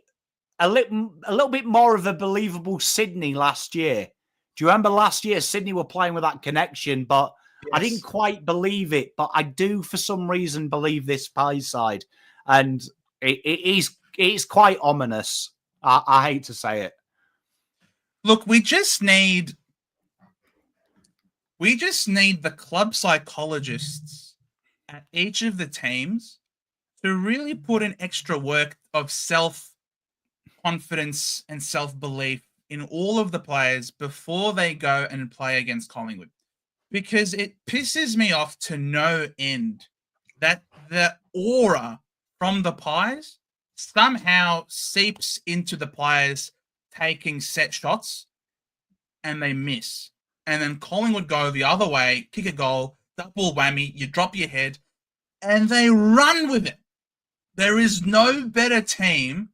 a little bit more of a believable Sydney last year. Do you remember last year, Sydney were playing with that connection, but yes. I didn't quite believe it. But I do, for some reason, believe this Pies side. And it is quite ominous. I hate to say it. Look, we just need the club psychologists at each of the teams to really put in extra work of self-confidence and self-belief in all of the players before they go and play against Collingwood. Because it pisses me off to no end that the aura from the Pies somehow seeps into the players taking set shots and they miss. And then Collingwood go the other way, kick a goal, double whammy, you drop your head, and they run with it. There is no better team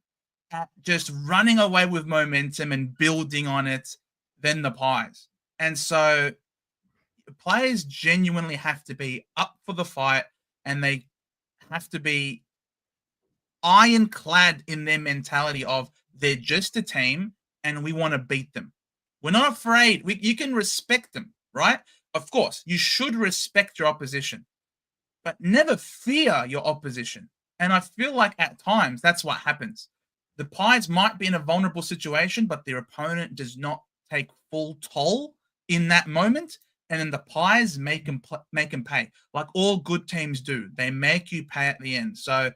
at just running away with momentum and building on it than the Pies. And so players genuinely have to be up for the fight, and they have to be ironclad in their mentality of they're just a team and we want to beat them. We're not afraid. You can respect them, right? Of course, you should respect your opposition, but never fear your opposition. And I feel like at times that's what happens. The Pies might be in a vulnerable situation, but their opponent does not take full toll in that moment. And then the Pies make them pay, like all good teams do. They make you pay at the end. So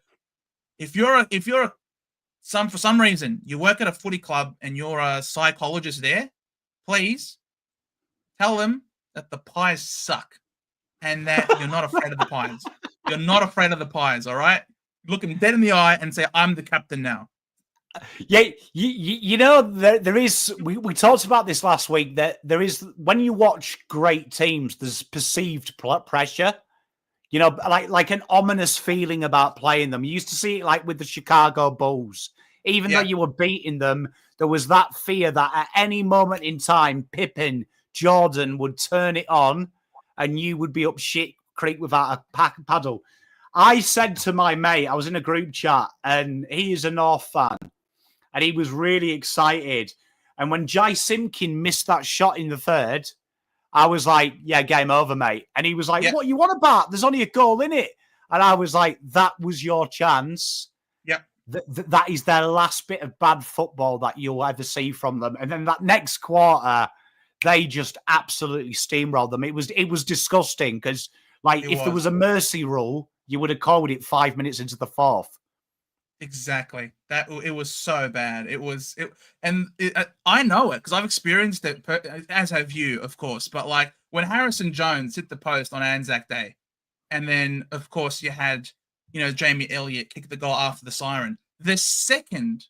if for some reason you work at a footy club and you're a psychologist there, please tell them that the Pies suck and that you're not afraid of the Pies. You're not afraid of the Pies, all right? Look them dead in the eye and say, I'm the captain now. Yeah, you know, there is, we talked about this last week, that there is, when you watch great teams, there's perceived pressure, you know, like an ominous feeling about playing them. You used to see it like with the Chicago Bulls. Even though you were beating them, there was that fear that at any moment in time, Pippen, Jordan would turn it on and you would be up shit creek without a paddle. I said to my mate, I was in a group chat and he is a North fan and he was really excited. And when Jai Simkin missed that shot in the third, I was like, yeah, game over, mate. And he was like, what you want about? There's only a goal in it. And I was like, that was your chance. Yeah. That is their last bit of bad football that you'll ever see from them. And then that next quarter, they just absolutely steamrolled them. It was disgusting because, like, if there was a mercy rule, you would have called it 5 minutes into the fourth. Exactly. It was so bad. I know it because I've experienced it, as have you, of course. But like when Harrison Jones hit the post on Anzac Day, and then of course you had, you know, Jamie Elliott kick the goal after the siren. The second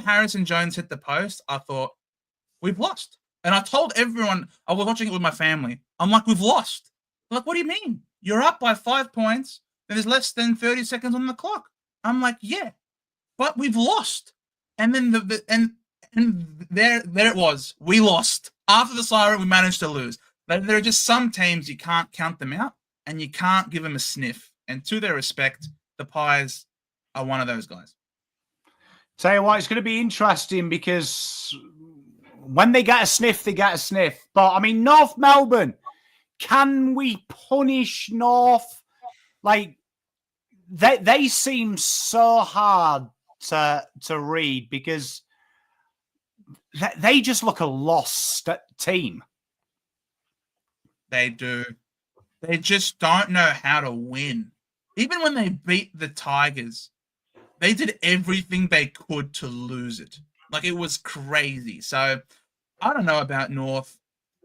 Harrison Jones hit the post, I thought we've lost. And I told everyone, I was watching it with my family. I'm like, we've lost. They're like, what do you mean? You're up by 5 points, and there's less than 30 seconds on the clock. I'm like, yeah, but we've lost. And then there it was. We lost. After the siren, we managed to lose. But there are just some teams you can't count them out, and you can't give them a sniff. And to their respect, the Pies are one of those guys. Tell you what, it's going to be interesting because when they get a sniff, they get a sniff. But, I mean, North Melbourne, can we punish North? Like, they seem so hard to read because they just look a lost team. They do. They just don't know how to win. Even when they beat the Tigers, they did everything they could to lose it. Like, it was crazy. So, I don't know about North.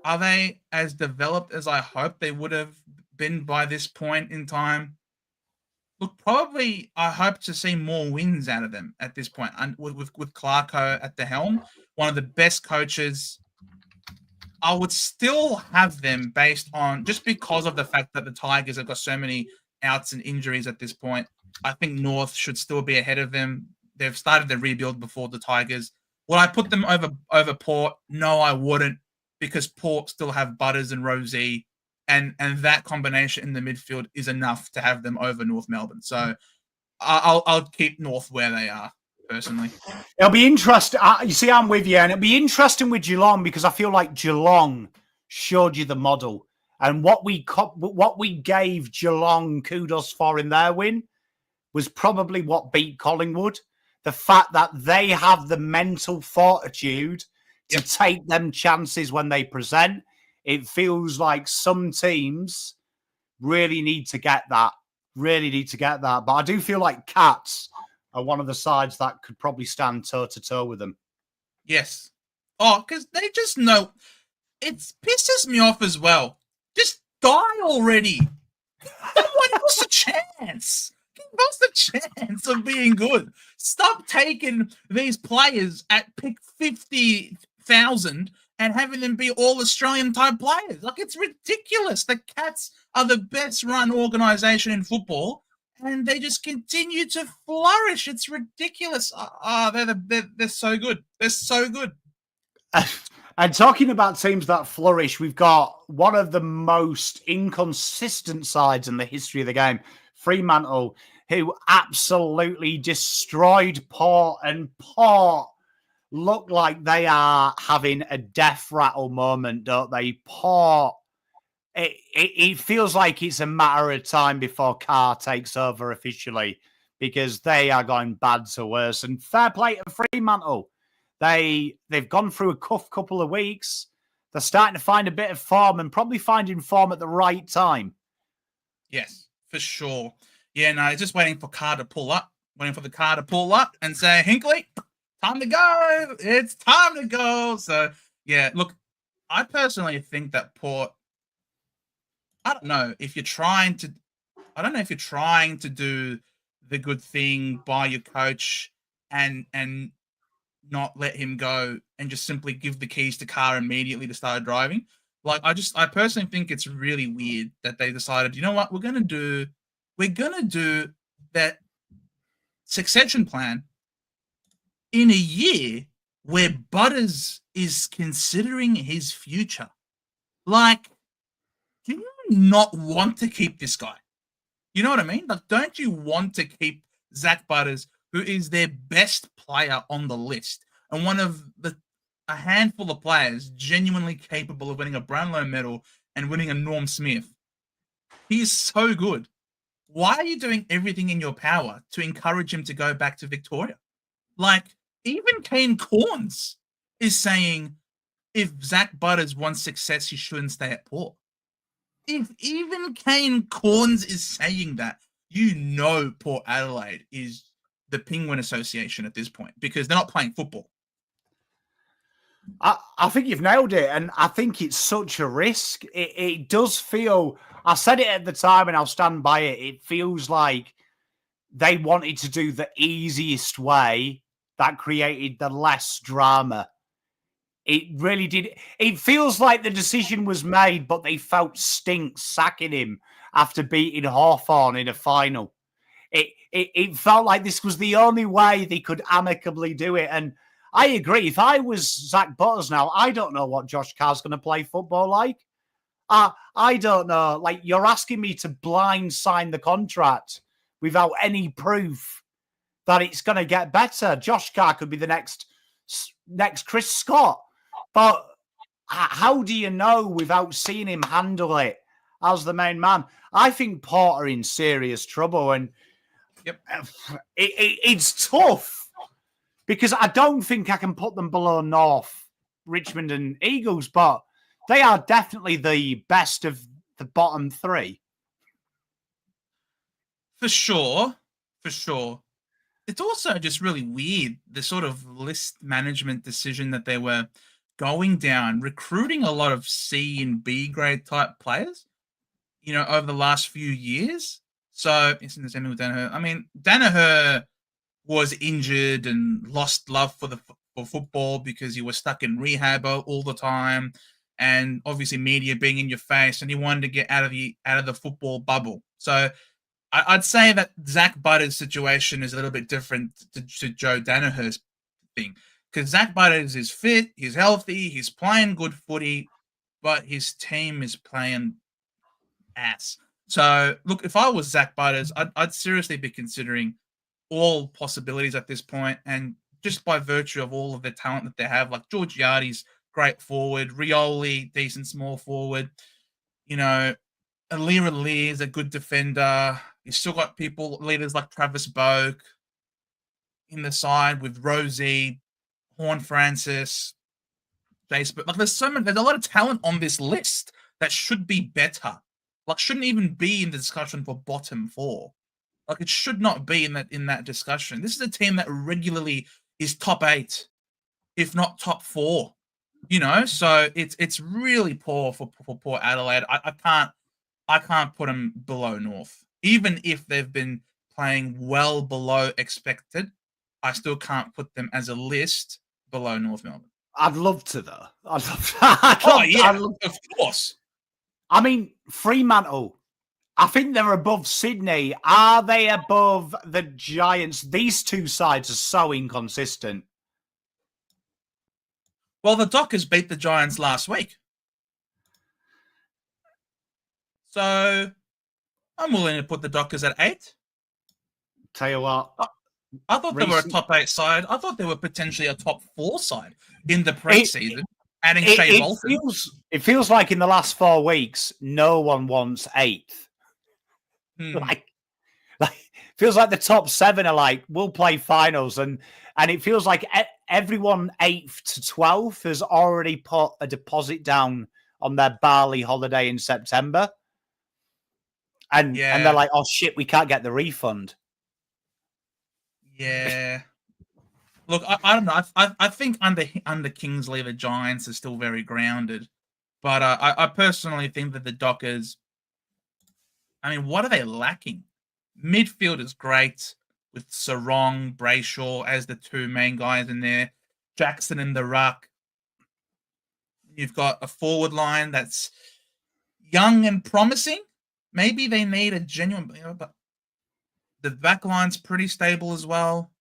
Are they as developed as I hoped they would have been by this point in time? Look, probably I hope to see more wins out of them at this point. And with Clarko at the helm, one of the best coaches, I would still have them based on, just because of the fact that the Tigers have got so many outs and injuries at this point. I think North should still be ahead of them. They've started the rebuild before the Tigers. Would I put them over Port? No, I wouldn't, because Port still have Butters and Rosie, and that combination in the midfield is enough to have them over North Melbourne. So I'll keep North where they are, personally. It'll be interesting. You see, I'm with you, and it'll be interesting with Geelong because I feel like Geelong showed you the model, and what we gave Geelong kudos for in their win was probably what beat Collingwood. The fact that they have the mental fortitude to take them chances when they present. It feels like some teams really need to get that. But I do feel like Cats are one of the sides that could probably stand toe-to-toe with them. Yes. Oh, because they just know. It pisses me off as well. Just die already. What else a chance? Give us a chance of being good. Stop taking these players at pick 50,000 and having them be all Australian type players. Like, it's ridiculous. The Cats are the best run organization in football, and they just continue to flourish. It's ridiculous. They're so good. They're so good. And talking about teams that flourish, we've got one of the most inconsistent sides in the history of the game, Fremantle, who absolutely destroyed Port, and Port look like they are having a death rattle moment, don't they? Port, it feels like it's a matter of time before Carr takes over officially, because they are going bad to worse. And fair play to Fremantle. They've gone through a tough couple of weeks. They're starting to find a bit of form and probably finding form at the right time. Yes, for sure. Yeah, no, just waiting for Carr to pull up. Waiting for the car to pull up and say, Hinkley, time to go. It's time to go. So, yeah, look, I personally think that Port, I don't know if you're trying to do the good thing by your coach and not let him go and just simply give the keys to Carr immediately to start driving. Like, I personally think it's really weird that they decided, you know what, we're gonna do that succession plan in a year where Butters is considering his future. Like, do you not want to keep this guy? You know what I mean? Like, don't you want to keep Zach Butters, who is their best player on the list and one of a handful of players genuinely capable of winning a Brownlow medal and winning a Norm Smith? He is so good. Why are you doing everything in your power to encourage him to go back to Victoria? Like, even Kane Corns is saying if Zach Butters wants success, he shouldn't stay at Port. If even Kane Corns is saying that, you know Port Adelaide is the Penguin Association at this point because they're not playing football. I think you've nailed it, and I think it's such a risk. It does feel, I said it at the time and I'll stand by it, it feels like they wanted to do the easiest way that created the less drama. It really did. It feels like the decision was made, but they felt stink sacking him after beating Hawthorn in a final. It felt like this was the only way they could amicably do it. And I agree. If I was Zach Butters now, I don't know what Josh Carr's going to play football like. I don't know. Like, you're asking me to blind sign the contract without any proof that it's going to get better. Josh Carr could be the next Chris Scott. But how do you know without seeing him handle it as the main man? I think Port are in serious trouble, and it's tough because I don't think I can put them below North, Richmond and Eagles, but they are definitely the best of the bottom three. For sure. It's also just really weird, the sort of list management decision that they were going down, recruiting a lot of C and B grade type players, over the last few years. So, isn't the same with Danaher? I mean, Danaher was injured and lost love for football because he was stuck in rehab all the time, and obviously media being in your face, and he wanted to get out of the football bubble. So I'd say that Zach Butters' situation is a little bit different to Joe Danaher's thing, because Zach Butters is fit, he's healthy, he's playing good footy, but his team is playing ass. So, look, if I was Zach Butters, I'd seriously be considering all possibilities at this point, and just by virtue of all of the talent that they have, like Georgiades, great forward, Rioli, decent small forward, Alira Lee is a good defender. You've still got leaders like Travis Boak in the side with Rosie, Horn Francis, Jace. But there's a lot of talent on this list that should be better. Like, shouldn't even be in the discussion for bottom four. Like, it should not be in that discussion. This is a team that regularly is top 8, if not top 4. So it's really poor for Port Adelaide. I can't put them below North, even if they've been playing well below expected. I still can't put them as a list below North Melbourne. I'd love to, though. Of course. I mean, Fremantle, I think they're above Sydney. Are they above the Giants? These two sides are so inconsistent. Well, the Dockers beat the Giants last week. So I'm willing to put the Dockers at 8. Tell you what, I thought they were a top 8 side. I thought they were potentially a top 4 side in the preseason. Adding Shea Bolton. It feels like in the last 4 weeks, no one wants 8th. Like feels like the top 7 are like, we'll play finals, and it feels like everyone 8th to 12th has already put a deposit down on their Bali holiday in September, and they're like, oh shit, we can't get the refund. Yeah. Look, I don't know. I think under Kingsley, the Giants are still very grounded, but I personally think that the Dockers. I mean, what are they lacking? Midfield is great with Sarong, Brayshaw as the 2 main guys in there. Jackson in the ruck. You've got a forward line that's young and promising. Maybe they need a genuine, but the back line's pretty stable as well.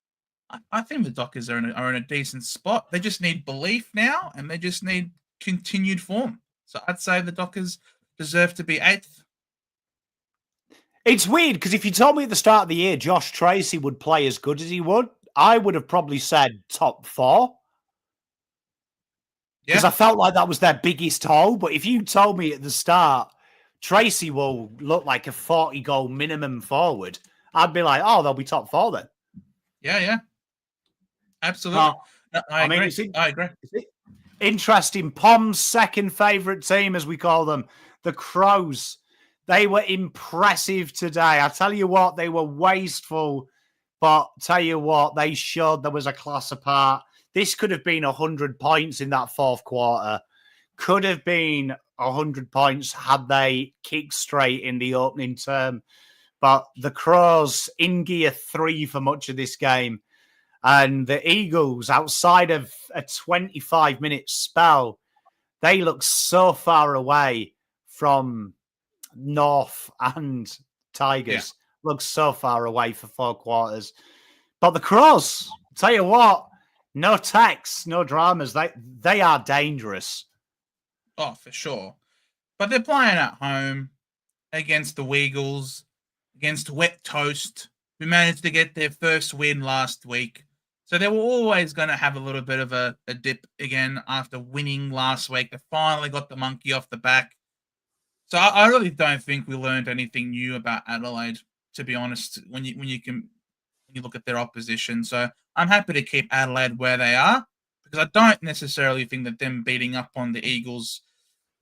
I think the Dockers are in a decent spot. They just need belief now, and they just need continued form. So I'd say the Dockers deserve to be 8th. It's weird because if you told me at the start of the year Josh Tracy would play as good as he would, I would have probably said top 4. Because I felt like that was their biggest hole. But if you told me at the start Tracy will look like a 40-goal minimum forward, I'd be like, oh, they'll be top 4 then. Yeah. Absolutely. I agree. I agree. Interesting. Pom's second favourite team, as we call them, the Crows. They were impressive today. I tell you what, they were wasteful, but tell you what, they showed there was a class apart. This could have been 100 points in that 4th quarter. Could have been 100 points had they kicked straight in the opening term. But the Crows in gear 3 for much of this game. And the Eagles, outside of a 25-minute spell, they look so far away from North and Tigers. Look so far away for 4 quarters. But the Crows, tell you what, no texts, no dramas. They are dangerous. Oh, for sure. But they're playing at home against the Weagles, against Wet Toast, who managed to get their first win last week. So they were always going to have a little bit of a dip again after winning last week. They finally got the monkey off the back. So I really don't think we learned anything new about Adelaide, to be honest, when you look at their opposition. So I'm happy to keep Adelaide where they are, because I don't necessarily think that them beating up on the Eagles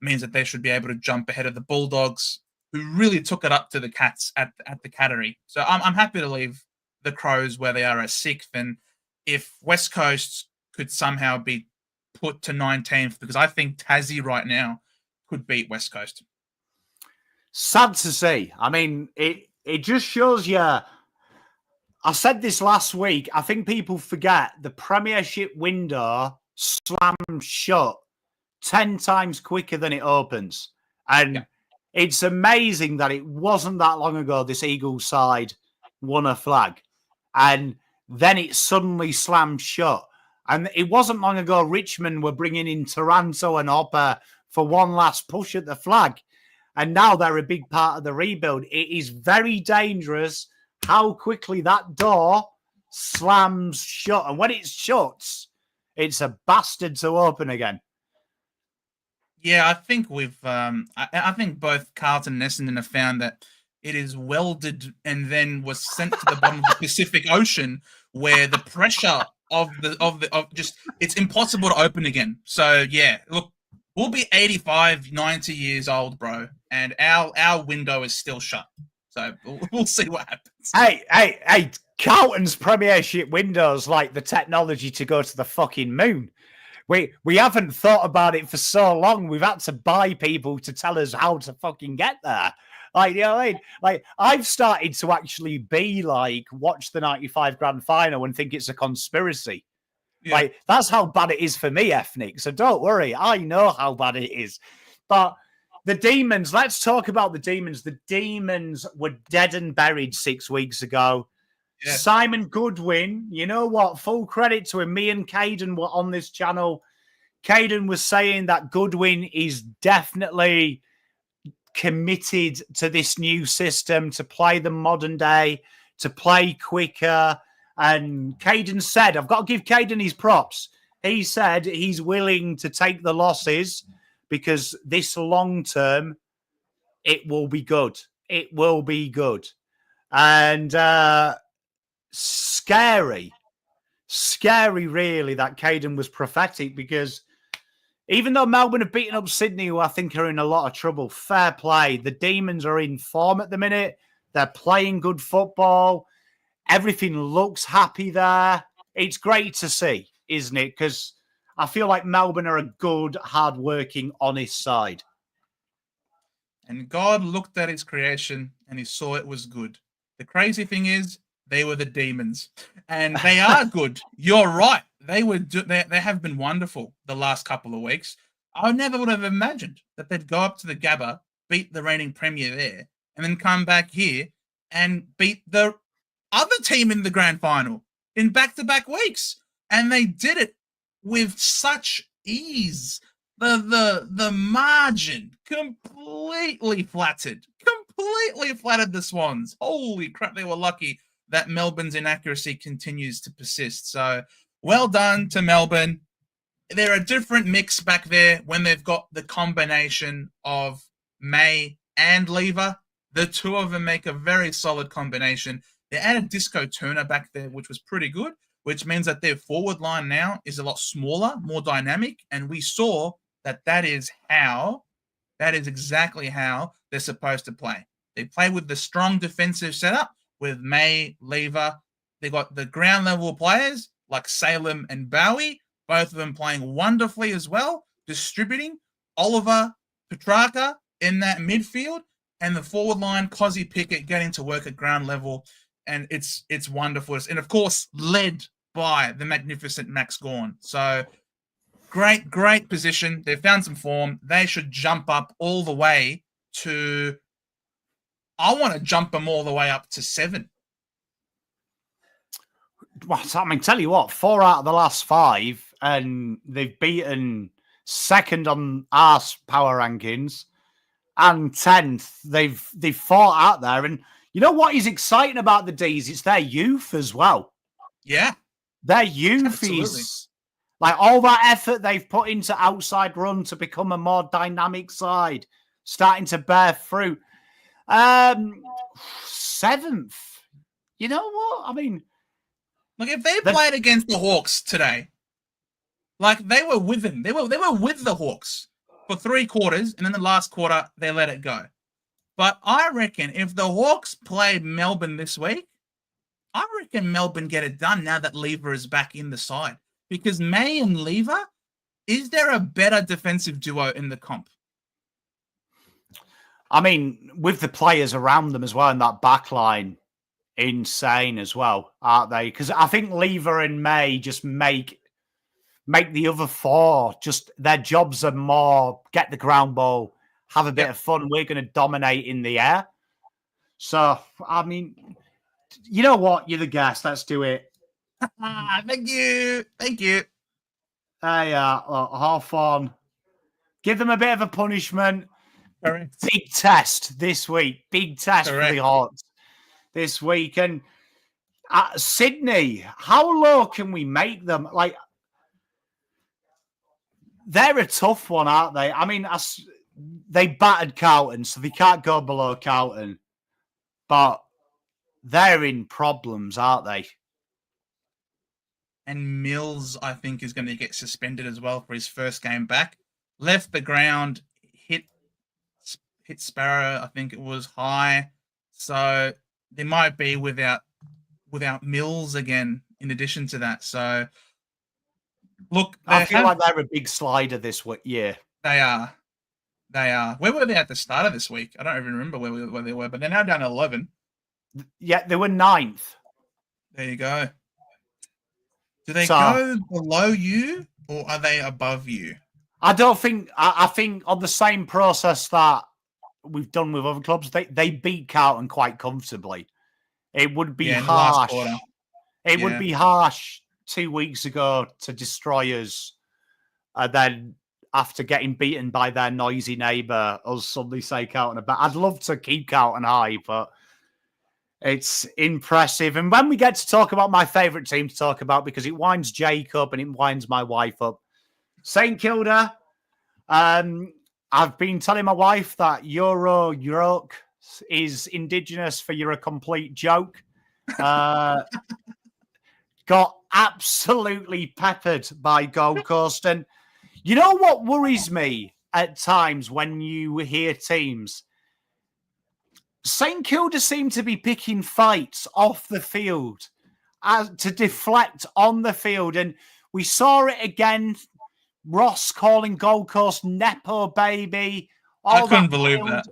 means that they should be able to jump ahead of the Bulldogs, who really took it up to the Cats at the Cattery. So I'm happy to leave the Crows where they are at 6th. And if West Coast could somehow be put to 19th, because I think Tassie right now could beat West Coast. Sad to see. I mean, it just shows you. I said this last week. I think people forget the Premiership window slams shut 10 times quicker than it opens. And it's amazing that it wasn't that long ago this Eagles side won a flag. And then it suddenly slammed shut. And it wasn't long ago Richmond were bringing in Taranto and Hopper for one last push at the flag. And now they're a big part of the rebuild. It is very dangerous how quickly that door slams shut. And when it shuts, it's a bastard to open again. Yeah, I think I think both Carlton and Essendon have found that it is welded and then was sent to the bottom of the Pacific Ocean, where the pressure of just it's impossible to open again. So yeah, look, we'll be 85, 90 years old, bro, and our window is still shut. So we'll see what happens. Hey, Carlton's Premiership window's like the technology to go to the fucking moon. We haven't thought about it for so long. We've had to buy people to tell us how to fucking get there. Like, you know what I mean? Like, I've started to actually be like, watch the 95 grand final and think it's a conspiracy. Yeah. Like, that's how bad it is for me, Ethnic. So don't worry. I know how bad it is. But the Demons, let's talk about the Demons. The Demons were dead and buried 6 weeks ago. Yeah. Simon Goodwin, you know what? Full credit to him. Me and Caden were on this channel. Caden was saying that Goodwin is definitely committed to this new system, to play the modern day, to play quicker. And Caden said, I've got to give Caden his props. He said he's willing to take the losses because this long term, it will be good. It will be good. And scary, really, that Caden was prophetic because even though Melbourne have beaten up Sydney, who I think are in a lot of trouble, fair play. The Demons are in form at the minute. They're playing good football. Everything looks happy there. It's great to see, isn't it? Because I feel like Melbourne are a good, hard-working, honest side. And God looked at his creation and he saw it was good. The crazy thing is, they were the Demons. And they are good. You're right. They have been wonderful the last couple of weeks. I never would have imagined that they'd go up to the Gabba, beat the reigning premier there, and then come back here and beat the other team in the grand final in back-to-back weeks. And they did it with such ease. The margin completely flattered the Swans. Holy crap, they were lucky that Melbourne's inaccuracy continues to persist. So well done to Melbourne. They're a different mix back there when they've got the combination of May and Lever. The two of them make a very solid combination. They added Disco Turner back there, which was pretty good, which means that their forward line now is a lot smaller, more dynamic, and we saw that is exactly how they're supposed to play. They play with the strong defensive setup with May, Lever. They got the ground level players like Salem and Bowie, both of them playing wonderfully as well, distributing. Oliver, Petrarca in that midfield, and the forward line, Cozzy Pickett getting to work at ground level, and it's wonderful. And of course, led by the magnificent Max Gawn. So great position. They've found some form. They should jump up all the way to, I want to jump them all the way up to 7. Well, I mean, tell you what, 4 out of the last 5, and they've beaten second on our power rankings and 10th. They've fought out there. And you know what is exciting about the D's? It's their youth as well. Yeah. Their youth is like all that effort they've put into outside run to become a more dynamic side, starting to bear fruit. 7th. You know what? I mean, look, if they played against the Hawks today, like they were with them. They were with the Hawks for 3 quarters, and then the last quarter they let it go. But I reckon if the Hawks played Melbourne this week, I reckon Melbourne get it done now that Lever is back in the side. Because May and Lever, is there a better defensive duo in the comp? I mean, with the players around them as well, and that back line, insane as well, aren't they? Because I think Lever and May just make the other 4, just their jobs are more get the ground ball, have a bit of fun. We're going to dominate in the air. So, I mean, you know what? You're the guest. Let's do it. Thank you. Hey, Hawthorn. Give them a bit of a punishment. Correct. Big test this week. Big test for the Hawks this week. And Sydney, how low can we make them? Like, they're a tough one, aren't they? I mean, they battered Carlton, so they can't go below Carlton. But they're in problems, aren't they? And Mills, I think, is going to get suspended as well for his first game back. Left the ground, hit Sparrow, I think it was high. So they might be without Mills again in addition to that. So, look. I feel like they're a big slider this year. They are. Where were they at the start of this week? I don't even remember where they were, but they're now down to 11. Yeah, they were 9th. There you go. Do they go below you or are they above you? I don't think. I think on the same process that we've done with other clubs, they beat Carlton quite comfortably. It would be harsh. It would be harsh 2 weeks ago to destroy us, and then after getting beaten by their noisy neighbour, us suddenly say Carlton. But I'd love to keep Carlton high, but It's impressive. And when we get to talk about my favourite team to talk about, because it winds Jake up and it winds my wife up, St Kilda, I've been telling my wife that York is Indigenous for you're a complete joke. Got absolutely peppered by Gold Coast. And you know what worries me at times when you hear teams? St Kilda seem to be picking fights off the field to deflect on the field. And we saw it again. Ross calling Gold Coast Nepo baby. I couldn't believe that.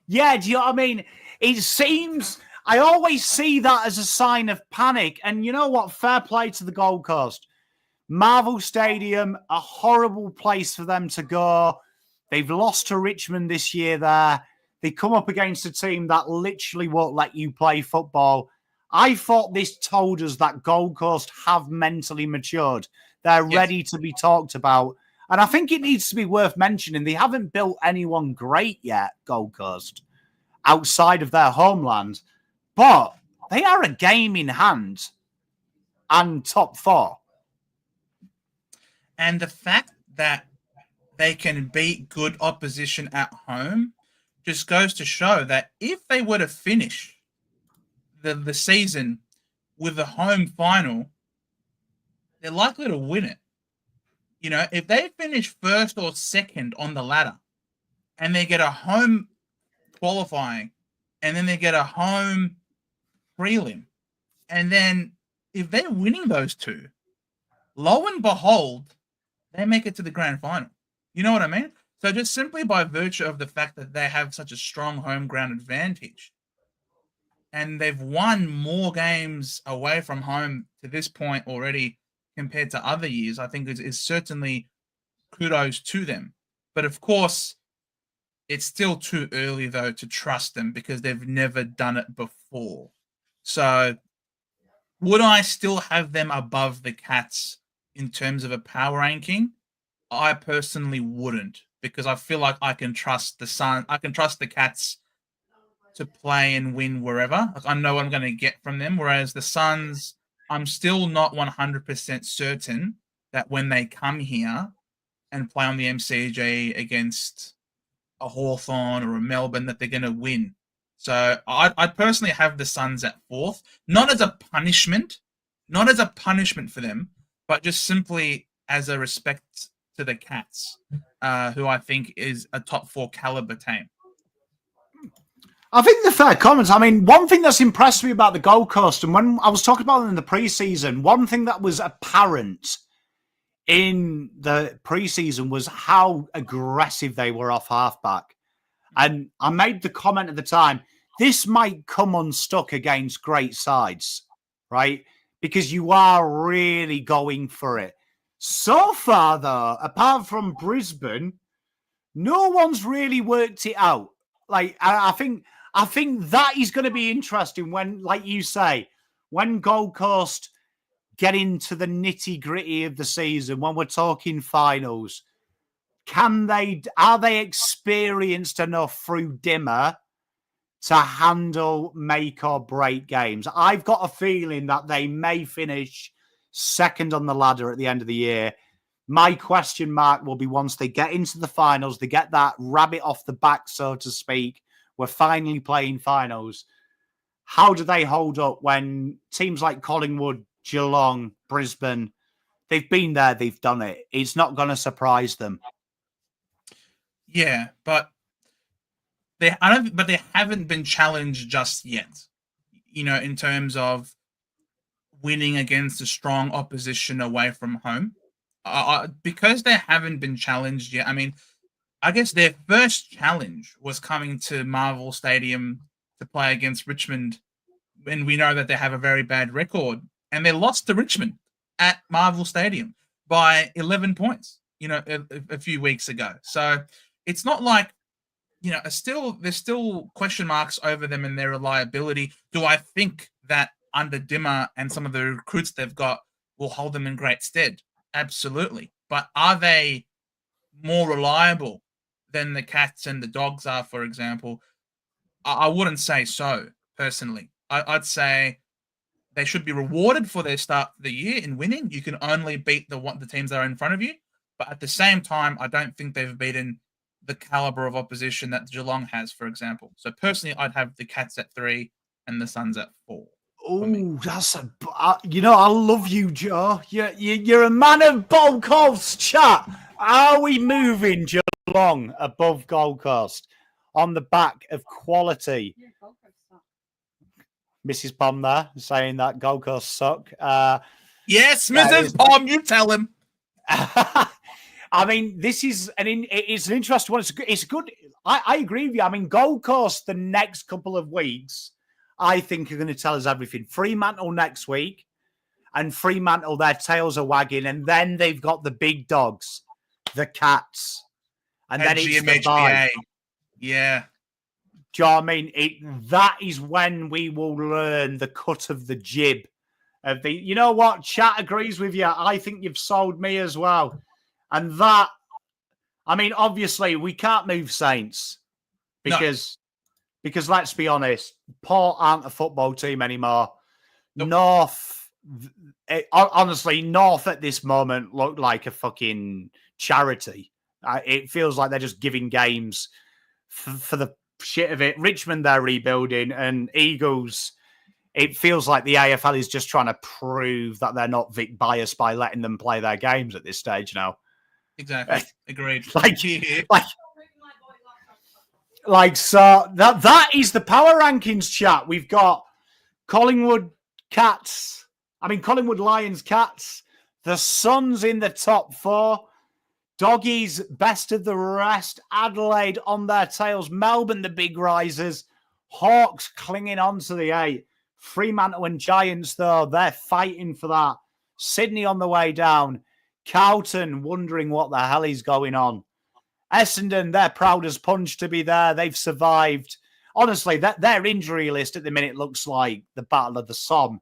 Yeah, do you know what I mean? It seems, I always see that as a sign of panic. And you know what? Fair play to the Gold Coast. Marvel Stadium, a horrible place for them to go. They've lost to Richmond this year there. They come up against a team that literally won't let you play football. I thought this told us that Gold Coast have mentally matured. They're ready to be talked about. And I think it needs to be worth mentioning, they haven't built anyone great yet, Gold Coast, outside of their homeland. But they are a game in hand and top four. And the fact that they can beat good opposition at home just goes to show that if they were to finish the season with a home final, they're likely to win it. You know, if they finish first or second on the ladder and they get a home qualifying and then they get a home prelim, and then if they're winning those two, lo and behold, they make it to the grand final. You know what I mean? So just simply by virtue of the fact that they have such a strong home ground advantage and they've won more games away from home to this point already compared to other years, I think is certainly kudos to them. But of course, it's still too early, though, to trust them because they've never done it before. So would I still have them above the Cats in terms of a power ranking? I personally wouldn't, because I feel like I can trust the Cats to play and win wherever. Like, I know what I'm going to get from them, whereas the Suns, I'm still not 100% certain that when they come here and play on the MCG against a Hawthorn or a Melbourne, that they're going to win. So I personally have the Suns at fourth, not as a punishment for them, but just simply as a respect to the Cats, who I think is a top four caliber team. I think the fair comments. I mean, one thing that's impressed me about the Gold Coast, and when I was talking about them in the preseason, one thing that was apparent in the preseason was how aggressive they were off halfback. And I made the comment at the time, this might come unstuck against great sides, right? Because you are really going for it. So far, though, apart from Brisbane, no one's really worked it out. Like, I think that is going to be interesting when, like you say, when Gold Coast get into the nitty-gritty of the season, when we're talking finals, are they experienced enough through Dimmer to handle make or break games? I've got a feeling that they may finish second on the ladder at the end of the year. My question mark will be once they get into the finals, they get that rabbit off the back, so to speak. We're finally playing finals. How do they hold up when teams like Collingwood, Geelong, Brisbane, they've been there, they've done it. It's not going to surprise them. Yeah, but they haven't been challenged just yet. You know, in terms of winning against a strong opposition away from home, because they haven't been challenged yet. I mean, I guess their first challenge was coming to Marvel Stadium to play against Richmond, and we know that they have a very bad record, and they lost to Richmond at Marvel Stadium by 11 points, you know, a few weeks ago. So it's not like, you know, there's still question marks over them and their reliability. Do I think that under Dimmer and some of the recruits they've got will hold them in great stead? Absolutely. But are they more reliable than the Cats and the Dogs are, for example? I wouldn't say so, personally. I'd say they should be rewarded for their start of the year in winning. You can only beat the teams that are in front of you. But at the same time, I don't think they've beaten the caliber of opposition that Geelong has, for example. So personally, I'd have the Cats at 3 and the Suns at 4. Oh, that's I love you, Joe. You're a man of Gold Coast, chat. Are we moving Geelong above Gold Coast on the back of quality? Mrs. Pom there saying that Gold Coast suck. Yes, Mrs. Pom, you tell him. I mean, this is it's an interesting one. It's good. I agree with you. I mean, Gold Coast the next couple of weeks, I think, are going to tell us everything. Fremantle next week, and Fremantle, their tails are wagging, and then they've got the big dogs, the Cats, and then it's the bye. Yeah. Do you know what I mean? That is when we will learn the cut of the jib. You know what? Chat agrees with you. I think you've sold me as well. And that, I mean, obviously, we can't move Saints because let's be honest, Port aren't a football team anymore. Nope. North, honestly, North at this moment look like a fucking charity. It feels like they're just giving games for the shit of it. Richmond, they're rebuilding, and Eagles, it feels like the AFL is just trying to prove that they're not Vic biased by letting them play their games at this stage now. Exactly. Agreed. So that is the power rankings chat. We've got Collingwood Lions, Cats, the Suns in the top 4, Doggies best of the rest, Adelaide on their tails, Melbourne the big risers, Hawks clinging on to the 8, Fremantle and Giants though, they're fighting for that, Sydney on the way down, Carlton wondering what the hell is going on. Essendon, they're proud as punch to be there. They've survived. Honestly, their injury list at the minute looks like the Battle of the Somme.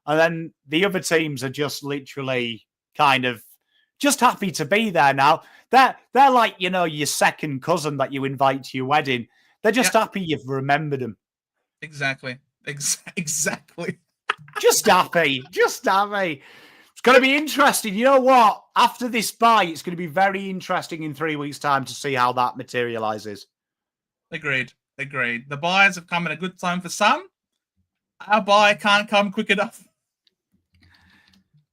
And then the other teams are just literally kind of just happy to be there now. They're like, your second cousin that you invite to your wedding. They're just happy you've remembered them. Exactly. Exactly. Just happy. It's going to be interesting. You know what? After this bye, it's going to be very interesting in 3 weeks' time to see how that materializes. Agreed. The byes have come at a good time for some. Our bye can't come quick enough.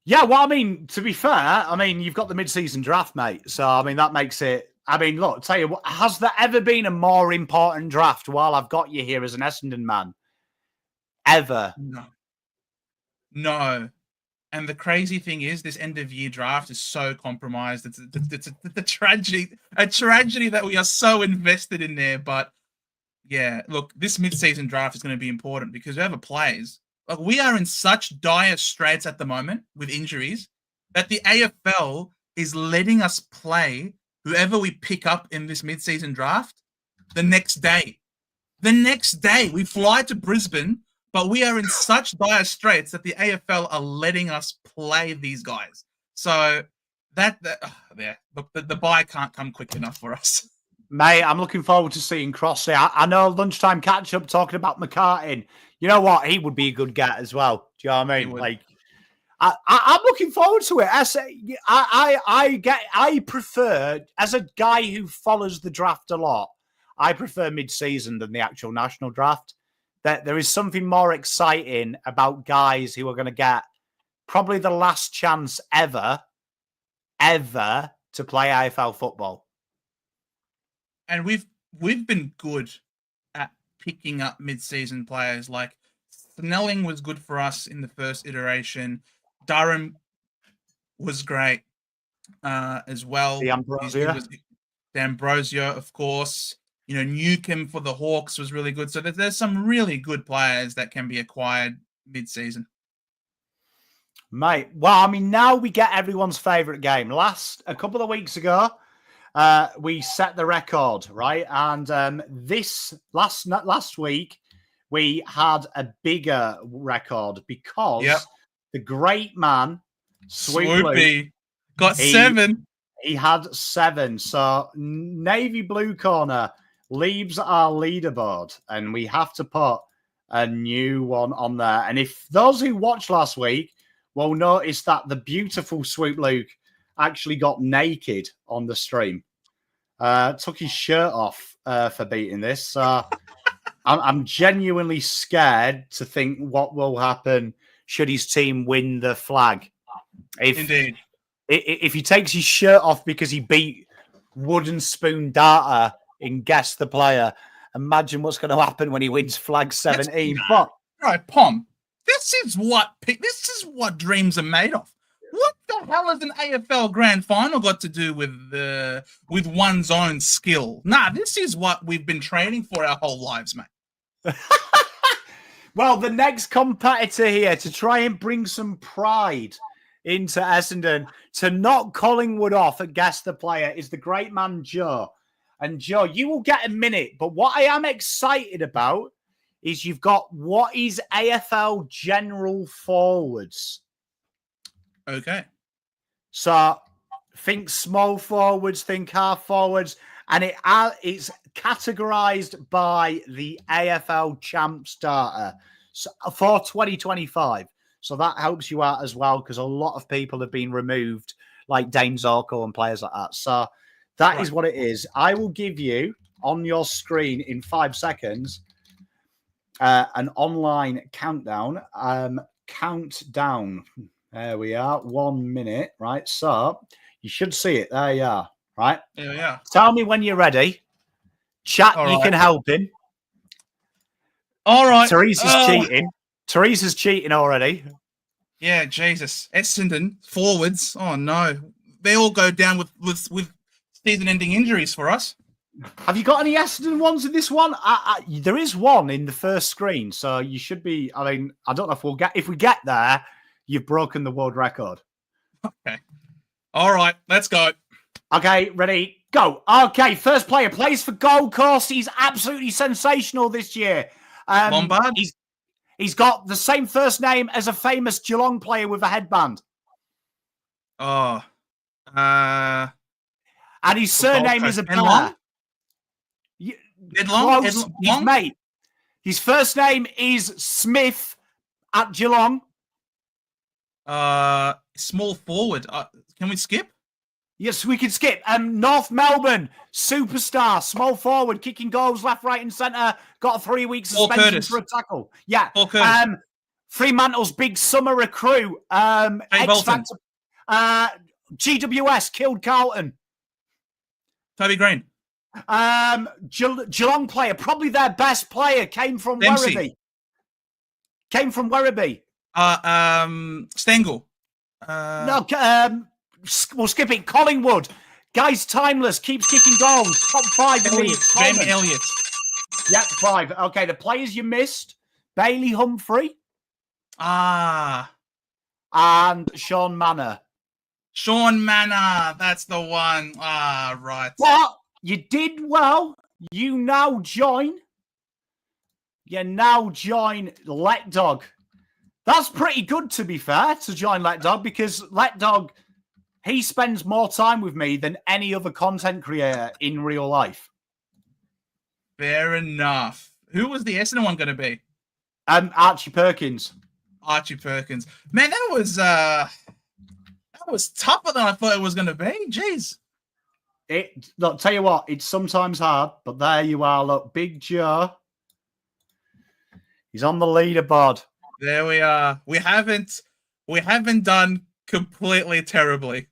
Yeah, well, I mean, to be fair, you've got the mid-season draft, mate. So, that makes it... look, tell you what, has there ever been a more important draft while I've got you here as an Essendon man? Ever? No. And the crazy thing is, this end-of-year draft is so compromised. It's a tragedy that we are so invested in there. But, yeah, look, this mid-season draft is going to be important because whoever plays... Like, we are in such dire straits at the moment with injuries that the AFL is letting us play whoever we pick up in this mid-season draft the next day. The next day, we fly to Brisbane, but we are in such dire straits that the AFL are letting us play these guys. So the bye can't come quick enough for us. Mate, I'm looking forward to seeing Crossley. I know lunchtime catch-up talking about McCartin. You know what? He would be a good get as well. Do you know what I mean? I'm looking forward to it. I prefer, as a guy who follows the draft a lot, I prefer mid-season than the actual national draft. That there is something more exciting about guys who are going to get probably the last chance ever to play AFL football. And we've been good at picking up mid-season players. Like Snelling was good for us in the first iteration. Durham was great as well. The Ambrosio, of course. Newcomb for the Hawks was really good. So there's some really good players that can be acquired mid-season. Mate, well, now we get everyone's favourite game. A couple of weeks ago, we set the record, right? And this last week, we had a bigger record because the great man, Swoopy, got 7. He had 7. So Navy Blue Corner leaves our leaderboard, and we have to put a new one on there. And if those who watched last week will notice that the beautiful Swoop Luke actually got naked on the stream. Took his shirt off for beating this. I'm genuinely scared to think what will happen should his team win the flag. Indeed. If he takes his shirt off because he beat Wooden Spoon Data in Guess the Player, imagine what's going to happen when he wins flag 17. But right, Pom, this is what dreams are made of. What the hell has an AFL Grand Final got to do with one's own skill? Nah, this is what we've been training for our whole lives, mate. Well, the next competitor here to try and bring some pride into Essendon, to knock Collingwood off at Guess the Player, is the great man Joe. And Joe, you will get a minute, but what I am excited about is you've got what is AFL general forwards. Okay. So think small forwards, think half forwards, and it's categorized by the AFL Champs data for 2025. So that helps you out as well, because a lot of people have been removed, like Dane Zorko and players like that. So that is what it is. I will give you on your screen in 5 seconds an online countdown. Countdown. There we are. 1 minute. Right. So you should see it. There you are. Right. Yeah. Tell me when you're ready. Chat, you can help him. All right. Teresa's cheating. Teresa's cheating already. Yeah, Jesus. Essendon forwards. Oh no. They all go down with season-ending injuries for us. Have you got any Essendon ones in this one? There is one in the first screen, so you should be. I mean, I don't know if we get there, you've broken the world record. Okay. All right, let's go. Okay, ready, go. Okay, first player plays for Gold Coast. He's absolutely sensational this year. Lombard. He's got the same first name as a famous Geelong player with a headband. Oh. And his surname is a bear. His mate. His first name is Smith at Geelong. Small forward. Can we skip? Yes, we can skip. North Melbourne, superstar, small forward, kicking goals left, right, and centre. Got a 3 week suspension for a tackle. Yeah. Fremantle's big summer recruit. X-Factor. GWS killed Carlton. Toby Green. Geelong player, probably their best player, came from Dempsey. Werribee. Stengel. We'll skip it. Collingwood. Guy's timeless, keeps kicking goals. Top 5 in league. Jamie Elliott. Yep, 5. Okay, the players you missed. Bailey Humphrey. And Sean Manor. Sean Manor, that's the one. Right. But you did well. You now join Let Dog. That's pretty good, to be fair, to join Let Dog, because Let Dog, he spends more time with me than any other content creator in real life. Fair enough. Who was the Essendon one going to be? Archie Perkins. Archie Perkins. Man, that was tougher than I thought it was going to be. Jeez. Look, tell you what, it's sometimes hard, but there you are. Look, Big Joe. He's on the leaderboard. There we are. We haven't done completely terribly.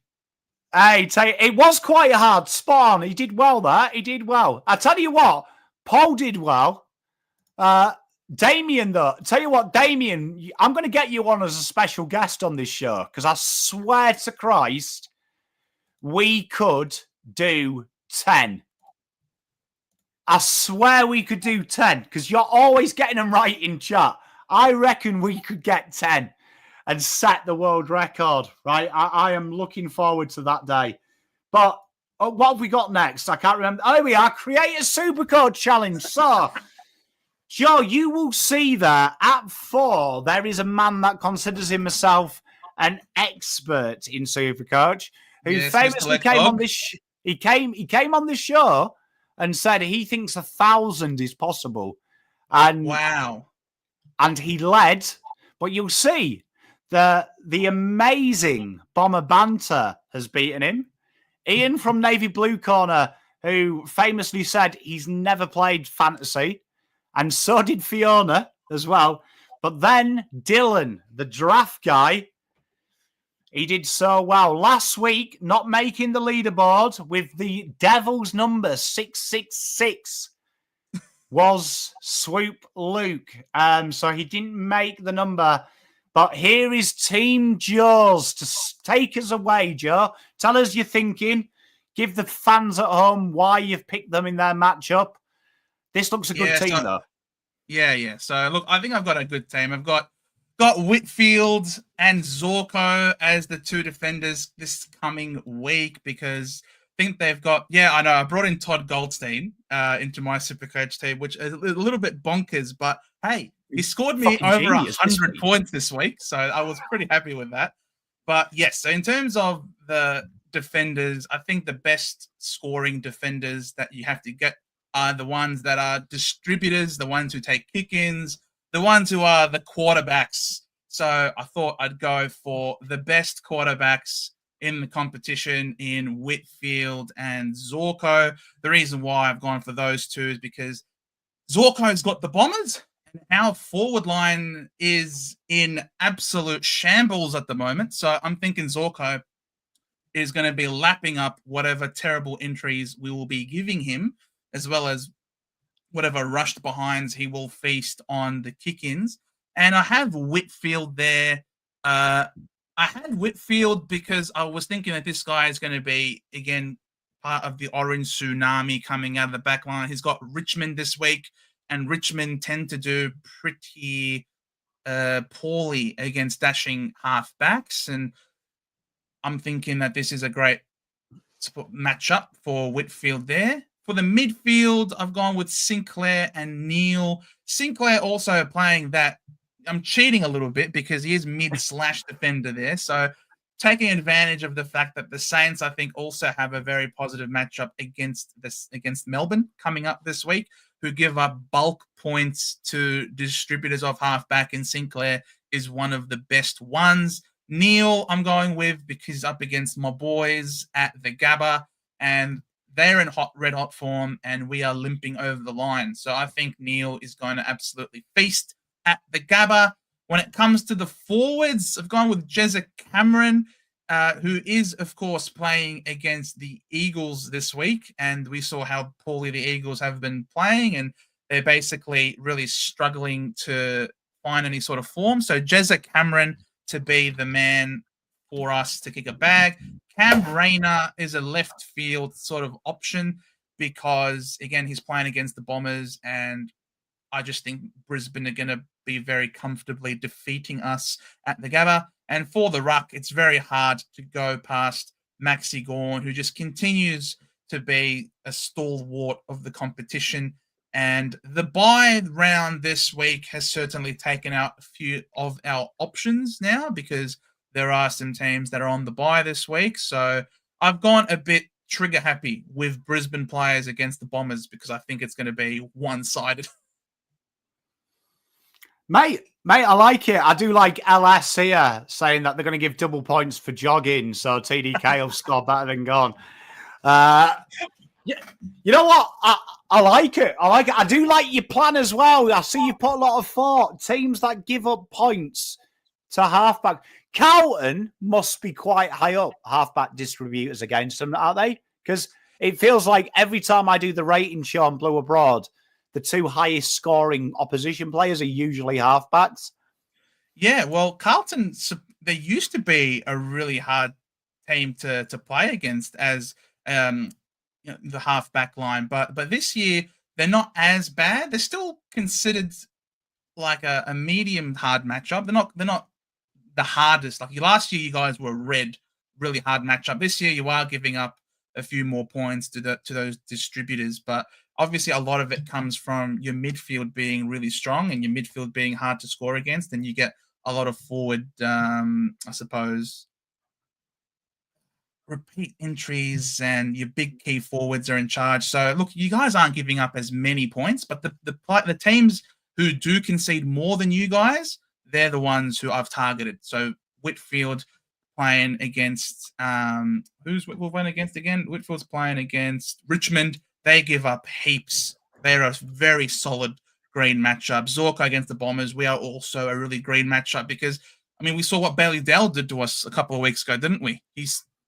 Hey, it was quite hard. Spot on. He did well there. He did well. I tell you what, Paul did well. Damien, though, tell you what, Damien, I'm going to get you on as a special guest on this show, because I swear to Christ, we could do 10. I swear we could do 10, because you're always getting them right in chat. I reckon we could get 10 and set the world record, right? I am looking forward to that day. But what have we got next? I can't remember. Oh, here we are. Create a Supercode Challenge. So, Joe, you will see there at 4, there is a man that considers himself an expert in Supercoach, who famously came on this. He came on this show and said he thinks 1,000 is possible. And wow, and he led. But you'll see the amazing Bomber Banter has beaten him. Ian from Navy Blue Corner, who famously said he's never played fantasy, and so did Fiona as well. But then Dylan, the draft guy, he did so well. Last week, not making the leaderboard with the Devil's number 666 was Swoop Luke. So he didn't make the number. But here is Team Joe's to take us away, Joe. Tell us your thinking. Give the fans at home why you've picked them in their matchup. This looks a good team, though. Yeah. So, look, I think I've got a good team. I've got Whitfield and Zorko as the two defenders this coming week because I think they've got... Yeah, I know. I brought in Todd Goldstein into my Supercoach team, which is a little bit bonkers, but hey, he scored me over 100 points this week, so I was pretty happy with that. But yes, so in terms of the defenders, I think the best scoring defenders that you have to get are the ones that are distributors, the ones who take kick-ins, the ones who are the quarterbacks. So I thought I'd go for the best quarterbacks in the competition in Whitfield and Zorko. The reason why I've gone for those two is because Zorko's got the Bombers, and our forward line is in absolute shambles at the moment. So I'm thinking Zorko is going to be lapping up whatever terrible entries we will be giving him, as well as whatever rushed behinds he will feast on the kick-ins. And I have Whitfield there. I had Whitfield because I was thinking that this guy is going to be, again, part of the orange tsunami coming out of the back line. He's got Richmond this week, and Richmond tend to do pretty poorly against dashing halfbacks. And I'm thinking that this is a great matchup for Whitfield there. For the midfield, I've gone with Sinclair and Neil. Sinclair also playing that. I'm cheating a little bit because he is mid/defender there. So taking advantage of the fact that the Saints, I think, also have a very positive matchup against Melbourne coming up this week, who give up bulk points to distributors of halfback, and Sinclair is one of the best ones. Neil, I'm going with because he's up against my boys at the Gabba, and they're in red hot form, and we are limping over the line. So I think Neil is going to absolutely feast at the Gabba. When it comes to the forwards, I've gone with Jezza Cameron, who is, of course, playing against the Eagles this week. And we saw how poorly the Eagles have been playing, and they're basically really struggling to find any sort of form. So Jezza Cameron to be the man for us to kick a bag. Cam Rayner is a left field sort of option because, again, he's playing against the Bombers, and I just think Brisbane are going to be very comfortably defeating us at the Gabba. And for the ruck, it's very hard to go past Maxi Gawn, who just continues to be a stalwart of the competition. And the bye round this week has certainly taken out a few of our options now because there are some teams that are on the bye this week. So I've gone a bit trigger happy with Brisbane players against the Bombers because I think it's going to be one-sided. Mate, I like it. I do like LS here saying that they're going to give double points for jogging, so TDK will score better than Gone. You know what? I like it. I do like your plan as well. I see you put a lot of thought. Teams that give up points to halfback. Carlton must be quite high up, halfback distributors against them, aren't they? Because it feels like every time I do the rating show on Blue Abroad, the two highest scoring opposition players are usually halfbacks. Yeah, well, Carlton, they used to be a really hard team to play against as the halfback line, but this year they're not as bad. They're still considered like a medium hard matchup. They're not the hardest. Like last year, you guys were really hard matchup. This year, you are giving up a few more points to those distributors, but obviously a lot of it comes from your midfield being really strong and your midfield being hard to score against, and you get a lot of forward, I suppose, repeat entries, and your big key forwards are in charge. So look, you guys aren't giving up as many points, but the teams who do concede more than you guys, they're the ones who I've targeted. So Whitfield playing against who's Whitfield playing against again? Whitfield's playing against Richmond. They give up heaps. They're a very solid green matchup. Zorko against the Bombers. We are also a really green matchup because we saw what Bailey Dale did to us a couple of weeks ago, didn't we?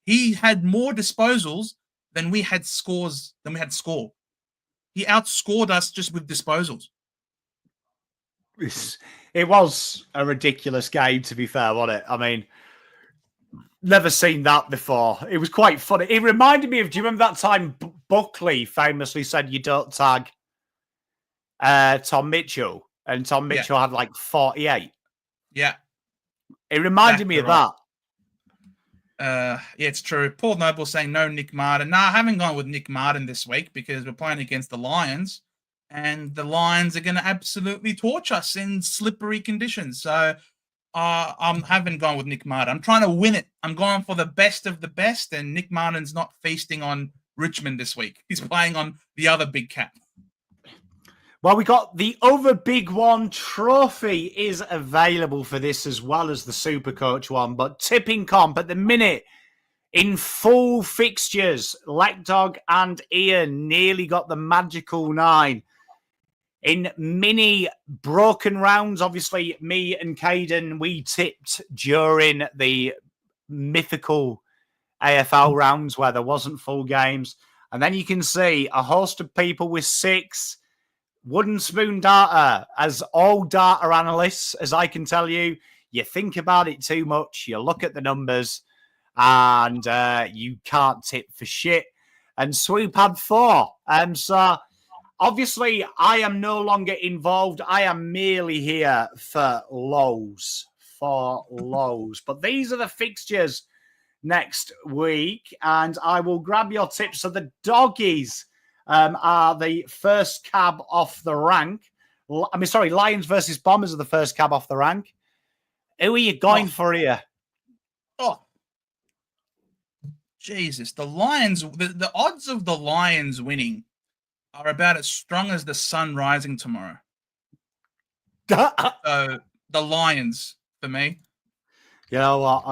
He had more disposals than we had scores than we had score. He outscored us just with disposals. It was a ridiculous game, to be fair, wasn't it? Never seen that before. It was quite funny. It reminded me of, do you remember that time Buckley famously said you don't tag Tom Mitchell? And Tom Mitchell had like 48. Yeah. It reminded me of that. Yeah, it's true. Paul Noble saying no Nick Martin. No, I haven't gone with Nick Martin this week because we're playing against the Lions. And the Lions are going to absolutely torch us in slippery conditions. So I haven't gone with Nick Martin. I'm trying to win it. I'm going for the best of the best. And Nick Martin's not feasting on Richmond this week. He's playing on the other big cat. Well, we got the other big one. Trophy is available for this as well as the Supercoach one. But tipping comp at the minute in full fixtures, Leckdog and Ian nearly got the magical 9. In mini broken rounds, obviously, me and Caden, we tipped during the mythical AFL rounds where there wasn't full games. And then you can see a host of people with 6. Wooden spoon data, as all data analysts, as I can tell you, you think about it too much, you look at the numbers, and you can't tip for shit. And Swoop had 4. So, obviously, I am no longer involved. I am merely here for lows. But these are the fixtures next week, and I will grab your tips. So the Doggies are the first cab off the rank. Lions versus Bombers are the first cab off the rank. Who are you going for here? Oh, Jesus. The Lions, the odds of the Lions winning are about as strong as the sun rising tomorrow. So the Lions for me. You know what?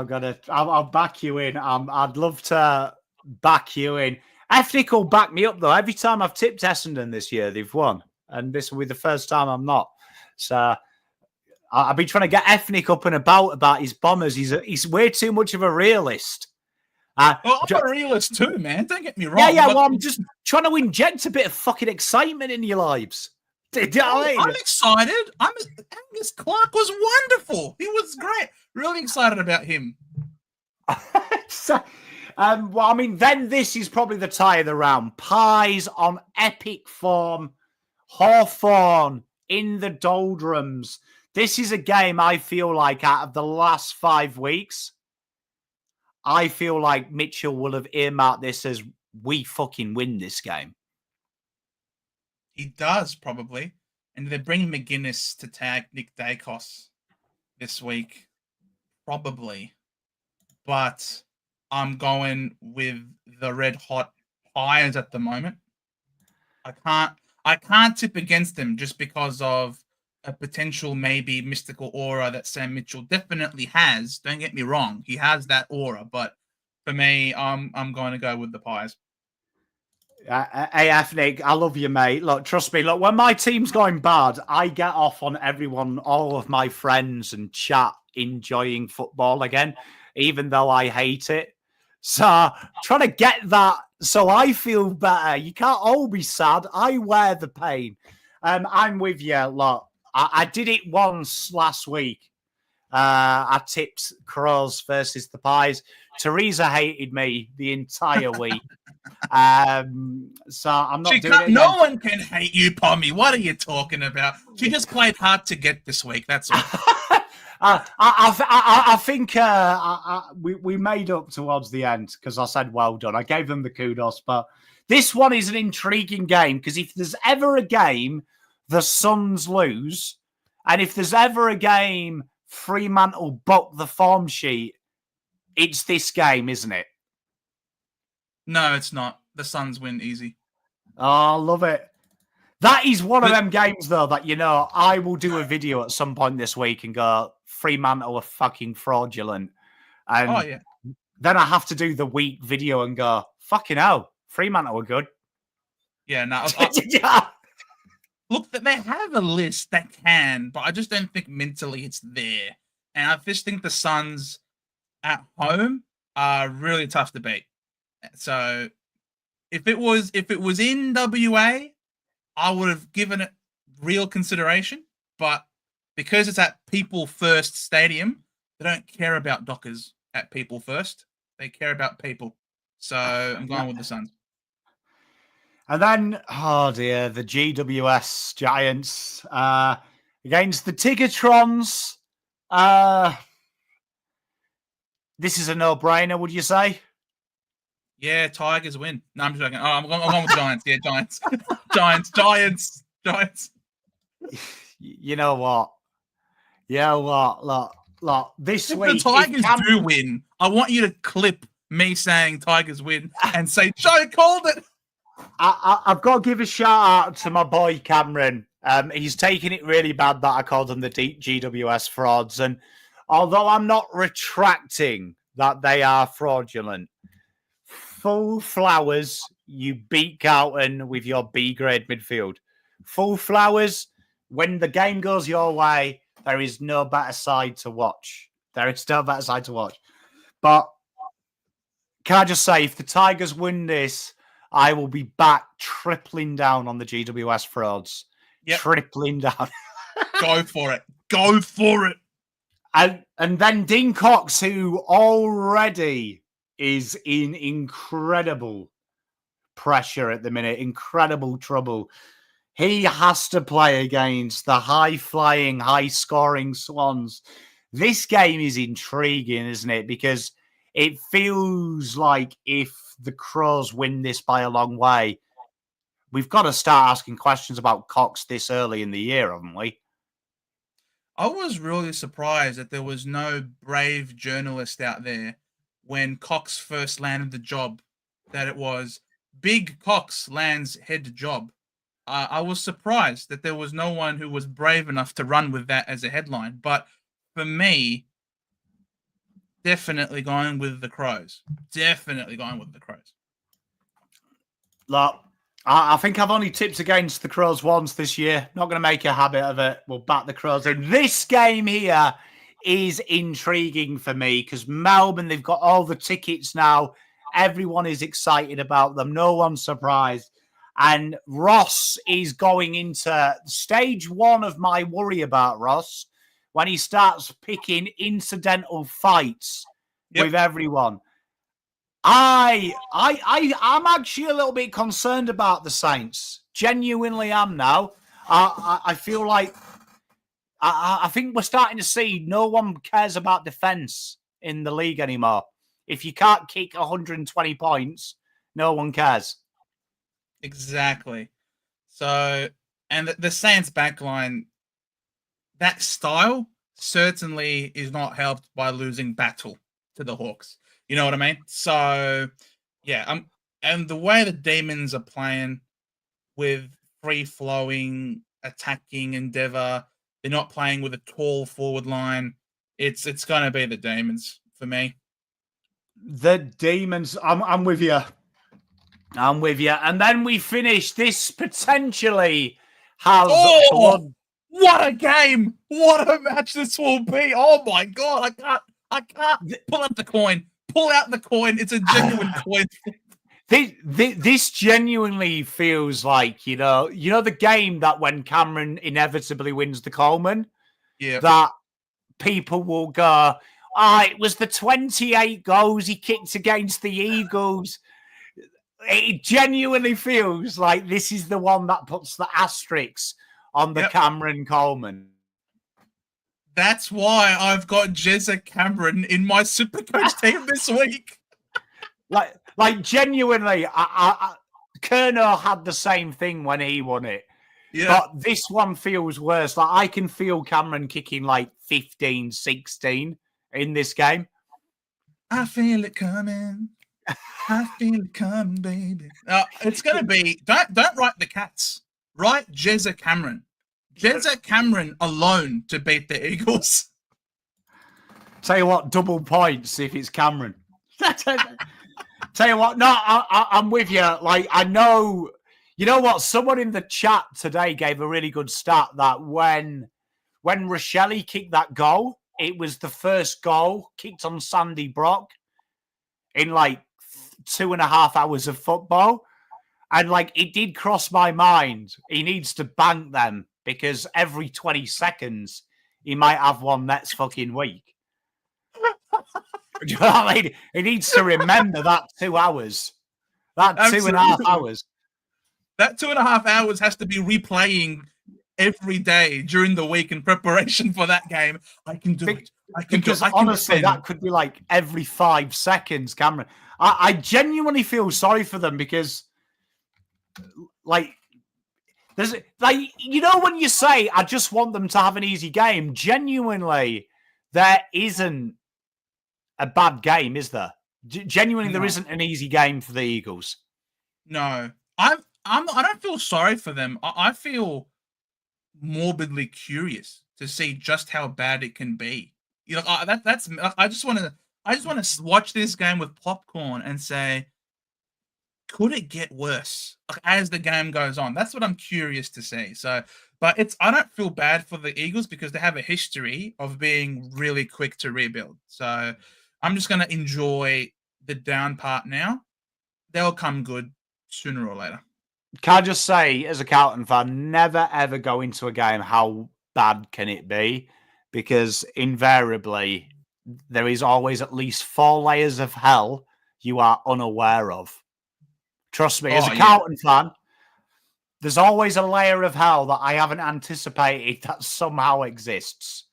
I'll back you in. I'd love to back you in. Ethnic will back me up, though. Every time I've tipped Essendon this year, they've won. And this will be the first time I'm not. So I've been trying to get Ethnic up and about his Bombers. He's way too much of a realist. I'm a realist too, man. Don't get me wrong. Yeah, well, I'm just trying to inject a bit of fucking excitement in your lives. I'm excited. Angus Clark was wonderful. He was great. Really excited about him. Then this is probably the tie of the round. Pies on epic form. Hawthorn in the doldrums. This is a game I feel like out of the last 5 weeks, I feel like Mitchell will have earmarked this as we fucking win this game. He does, probably. And they're bringing McGuinness to tag Nick Dacos this week. Probably. But I'm going with the red hot Pies at the moment. I can't tip against them just because of a potential maybe mystical aura that Sam Mitchell definitely has. Don't get me wrong, he has that aura, but for me, I'm going to go with the Pies. Hey, Ethnic, I love you, mate. Look, trust me. Look, when my team's going bad, I get off on everyone, all of my friends, and chat enjoying football again, even though I hate it. So, trying to get that so I feel better. You can't all be sad. I wear the pain. I'm with you. Look, I did it once last week. I tipped Crows versus the Pies. Teresa hated me the entire week. So I'm not doing it. No one can hate you, Pommy. What are you talking about? She just played hard to get this week. That's all. I think we made up towards the end because I said well done. I gave them the kudos, but this one is an intriguing game because if there's ever a game the Suns lose, and if there's ever a game Fremantle buck the form sheet, it's this game, isn't it? No, it's not. The Suns win easy. Oh, I love it. That is one of them games, though, that, I will do a video at some point this week and go, Fremantle are fucking fraudulent. And then I have to do the week video and go, fucking hell, Fremantle are good. Yeah, no. Yeah. Look, they have a list that can, but I just don't think mentally it's there. And I just think the Suns at home are really tough to beat. So if it was in WA, I would have given it real consideration. But because it's at People First Stadium, they don't care about Dockers at People First. They care about people. So I'm going with the Suns. And then, oh dear, the GWS Giants against the Tigatrons. This is a no-brainer, would you say? Yeah, Tigers win. No, I'm just joking. Oh, I'm going with Giants. Yeah, Giants. Giants. You know what? Look, this if week... the Tigers do win, I want you to clip me saying Tigers win and say, Joe called it. I've got to give a shout out to my boy Cameron. He's taking it really bad that I called them the GWS frauds. And although I'm not retracting that they are fraudulent, full flowers, you beat Carlton with your B-grade midfield. Full flowers, when the game goes your way, there is no better side to watch. But can I just say, if the Tigers win this, I will be back tripling down on the GWS frauds. Yep. Tripling down. Go for it. And then Dean Cox, who already is in incredible pressure at the minute, incredible trouble. He has to play against the high-flying, high-scoring Swans. This game is intriguing, isn't it? Because it feels like if the Crows win this by a long way, we've got to start asking questions about Cox this early in the year, haven't we? I was really surprised that there was no brave journalist out there when Cox first landed the job, that it was Big Cox lands head job. I was surprised that there was no one who was brave enough to run with that as a headline. But for me, definitely going with the Crows. Look, I think I've only tipped against the Crows once this year. Not going to make a habit of it. We'll back the Crows. And this game here is intriguing for me because Melbourne, they've got all the tickets now. Everyone is excited about them. No one's surprised. And Ross is going into stage one of my worry about Ross when he starts picking incidental fights with everyone. I'm actually a little bit concerned about the Saints. Genuinely am now. I feel like I think we're starting to see no one cares about defence in the league anymore. If you can't kick 120 points, no one cares. Exactly. So, and the Saints backline, that style certainly is not helped by losing battle to the Hawks. You know what I mean? So, yeah. And the way the Demons are playing with free-flowing, attacking endeavour, they're not playing with a tall forward line. It's going to be the Demons for me. The Demons. I'm with you. And then we finish. This potentially has blood. What a game! What a match this will be! Oh my god! I can't pull out the coin. Pull out the coin. It's a genuine coin. This genuinely feels like you know the game that when Cameron inevitably wins the Coleman, that people will go, it was the 28 goals he kicked against the Eagles. It genuinely feels like this is the one that puts the asterisks on the Cameron Coleman. That's why I've got Jezza Cameron in my Supercoach team this week. Like genuinely, Kerno had the same thing when he won it. Yeah. But this one feels worse. Like I can feel Cameron kicking like 15, 16 in this game. I feel it coming. I feel it coming, baby. It's going to be... Don't write the Cats Right, Jezza Cameron. Jezza Cameron alone to beat the Eagles. Tell you what, double points if it's Cameron. Tell you what, no, I'm with you. Like, I know, you know what? Someone in the chat today gave a really good stat that when Rochelle kicked that goal, it was the first goal kicked on Sandy Brock in like 2.5 hours of football. And like, it did cross my mind. He needs to bank them because every 20 seconds, he might have one next fucking week. Do you know what I mean? He needs to remember that 2 hours. That Absolutely. 2.5 hours. That 2.5 hours has to be replaying every day during the week in preparation for that game. I can do it. Because honestly, that could be like every 5 seconds, Cameron. I genuinely feel sorry for them because, like, there's like, you know, when you say, I just want them to have an easy game, genuinely, there isn't a bad game, is there? Genuinely, there isn't an easy game for the Eagles. No, I don't feel sorry for them. I feel morbidly curious to see just how bad it can be. You know, I just want to watch this game with popcorn and say, could it get worse as the game goes on? That's what I'm curious to see. So, but I don't feel bad for the Eagles because they have a history of being really quick to rebuild. So I'm just going to enjoy the down part now. They'll come good sooner or later. Can I just say, as a Carlton fan, never ever go into a game, how bad can it be? Because invariably, there is always at least 4 layers of hell you are unaware of. Trust me, as a Carlton fan, there's always a layer of hell that I haven't anticipated that somehow exists.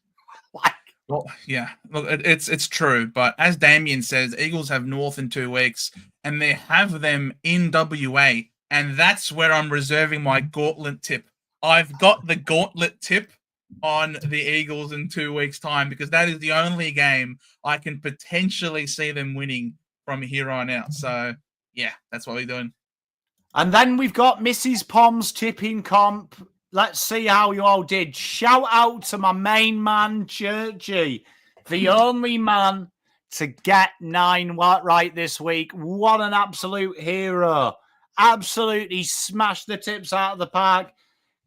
Well, yeah, look, it's true. But as Damien says, Eagles have North in 2 weeks, and they have them in WA, and that's where I'm reserving my gauntlet tip. I've got the gauntlet tip on the Eagles in 2 weeks' time because that is the only game I can potentially see them winning from here on out. So, yeah, that's what we're doing. And then we've got Mrs. Pom's tipping comp. Let's see how you all did. Shout out to my main man, Churchy, the only man to get 9 right this week. What an absolute hero. Absolutely smashed the tips out of the park.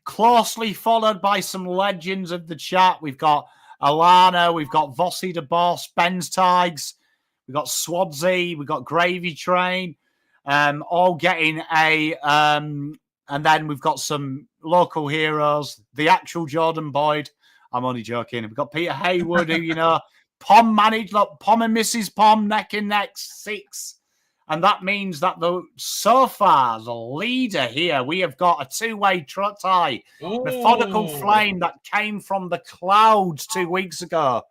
Closely followed by some legends of the chat. We've got Alana, we've got Vossi de Boss, Ben's Tigers, we've got Swadsea, we've got Gravy Train, all getting a... and then we've got some local heroes, the actual Jordan Boyd. I'm only joking. We've got Peter Haywood, who, you know, Pom managed. Look, Pom and Mrs. Pom neck and neck 6. And that means that so far, the leader here, we have got a 2-way tie. Ooh. Methodical Flame that came from the clouds 2 weeks ago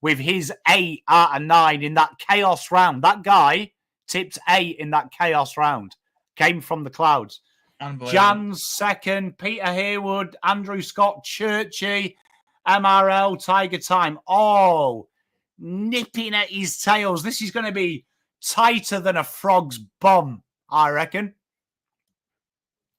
with his 8 out of 9 in that chaos round. That guy tipped 8 in that chaos round. Came from the clouds. Jan's second, Peter Haywood, Andrew Scott, Churchy, MRL, Tiger Time, all nipping at his tails. This is going to be tighter than a frog's bum, I reckon.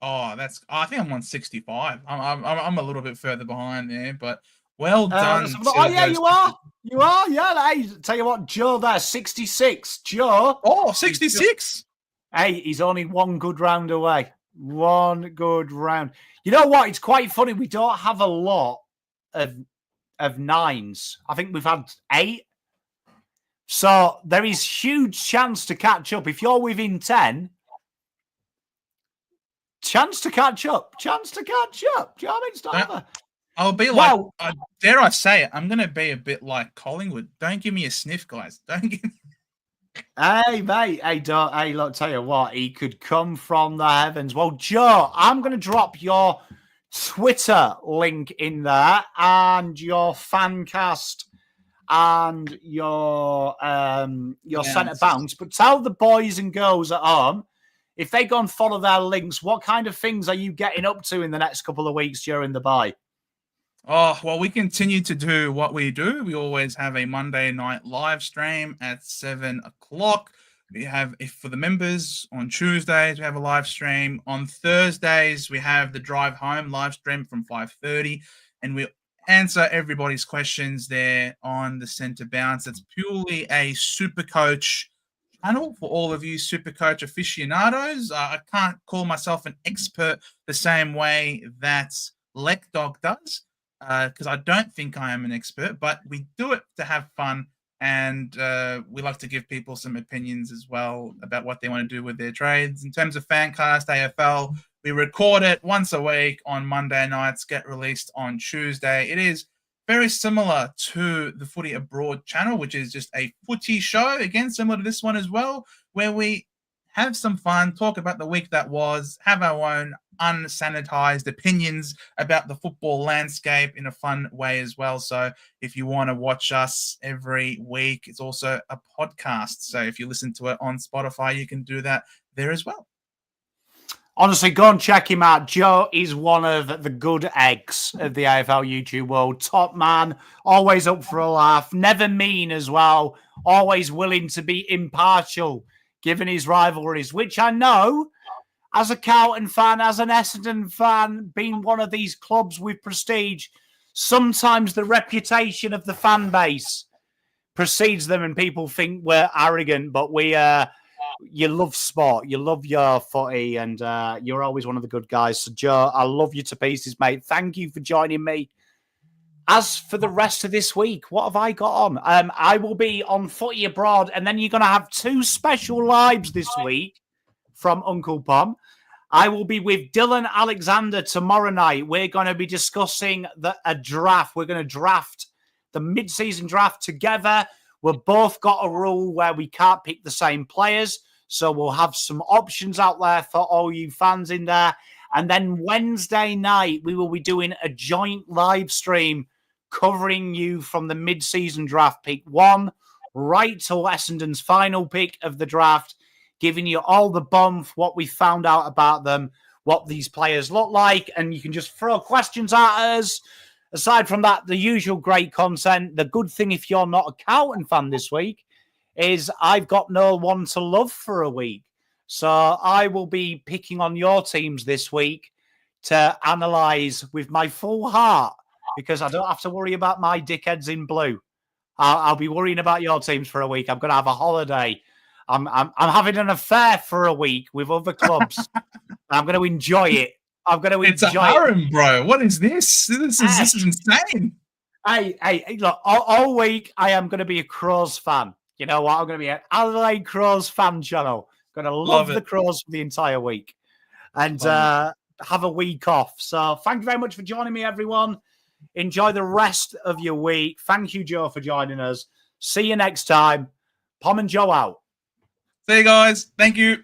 Oh, I think I'm on 65. I'm a little bit further behind there, but well done. Yeah, you are. You are, yeah. Hey, tell you what, Joe there, 66. Joe. Oh, 66. Hey, he's only 1 good round away. 1 good round. You know what? It's quite funny. We don't have a lot of 9s. I think we've had 8. So there is huge chance to catch up. If you're within 10, chance to catch up. Do you know what I mean? I'll be like, dare I say it, I'm going to be a bit like Collingwood. Don't give me a sniff, guys. Don't give me... Hey, mate. Hey, look, tell you what, he could come from the heavens. Well, Joe, I'm going to drop your Twitter link in there and your Fancast and your centre bounce. But tell the boys and girls at home, if they go and follow their links, what kind of things are you getting up to in the next couple of weeks during the bye? Oh, well, we continue to do what we do. We always have a Monday night live stream at 7 o'clock. We have, if for the members, on Tuesdays, we have a live stream. On Thursdays, we have the drive home live stream from 5:30. And we answer everybody's questions there on the Centre Bounce. It's purely a Super Coach channel for all of you Super Coach aficionados. I can't call myself an expert the same way that Lek Dog does, because I don't think I am an expert, but we do it to have fun. And we like to give people some opinions as well about what they want to do with their trades. In terms of Fancast AFL, we record it once a week on Monday nights, get released on Tuesday. It is very similar to the Footy Abroad channel, which is just a footy show, again, similar to this one as well, where we have some fun, talk about the week that was, have our own unsanitized opinions about the football landscape in a fun way as well. So if you want to watch us every week, it's also a podcast. So if you listen to it on Spotify, you can do that there as well. Honestly, go and check him out. Joe is one of the good eggs of the AFL YouTube world. Top man, always up for a laugh, never mean as well, always willing to be impartial given his rivalries, which I know, as a Carlton fan, as an Essendon fan, being one of these clubs with prestige, sometimes the reputation of the fan base precedes them and people think we're arrogant, but you love sport, you love your footy, and you're always one of the good guys. So, Joe, I love you to pieces, mate. Thank you for joining me. As for the rest of this week, what have I got on? I will be on Footy Abroad, and then you're going to have 2 special lives this week from Uncle Pom. I will be with Dylan Alexander tomorrow night. We're going to be discussing a draft. We're going to draft the mid-season draft together. We've both got a rule where we can't pick the same players, so we'll have some options out there for all you fans in there. And then Wednesday night, we will be doing a joint live stream covering you from the mid-season draft pick 1 right till Essendon's final pick of the draft, giving you all the bump, what we found out about them, what these players look like, and you can just throw questions at us. Aside from that, the usual great content. The good thing, if you're not a Carlton fan this week, is I've got no one to love for a week. So I will be picking on your teams this week to analyse with my full heart, because I don't have to worry about my dickheads in blue. I'll be worrying about your teams for a week. I'm going to have a holiday. I'm having an affair for a week with other clubs. I'm going to enjoy it. I'm going to it's enjoy a harem, bro. What is this? This is insane. Hey, look, all week I am going to be a Crows fan. You know what? I'm going to be an Adelaide Crows fan channel. Going to love the Crows for the entire week and have a week off. So thank you very much for joining me, everyone. Enjoy the rest of your week. Thank you, Joe, for joining us. See you next time. Pom and Joe out. See you guys. Thank you.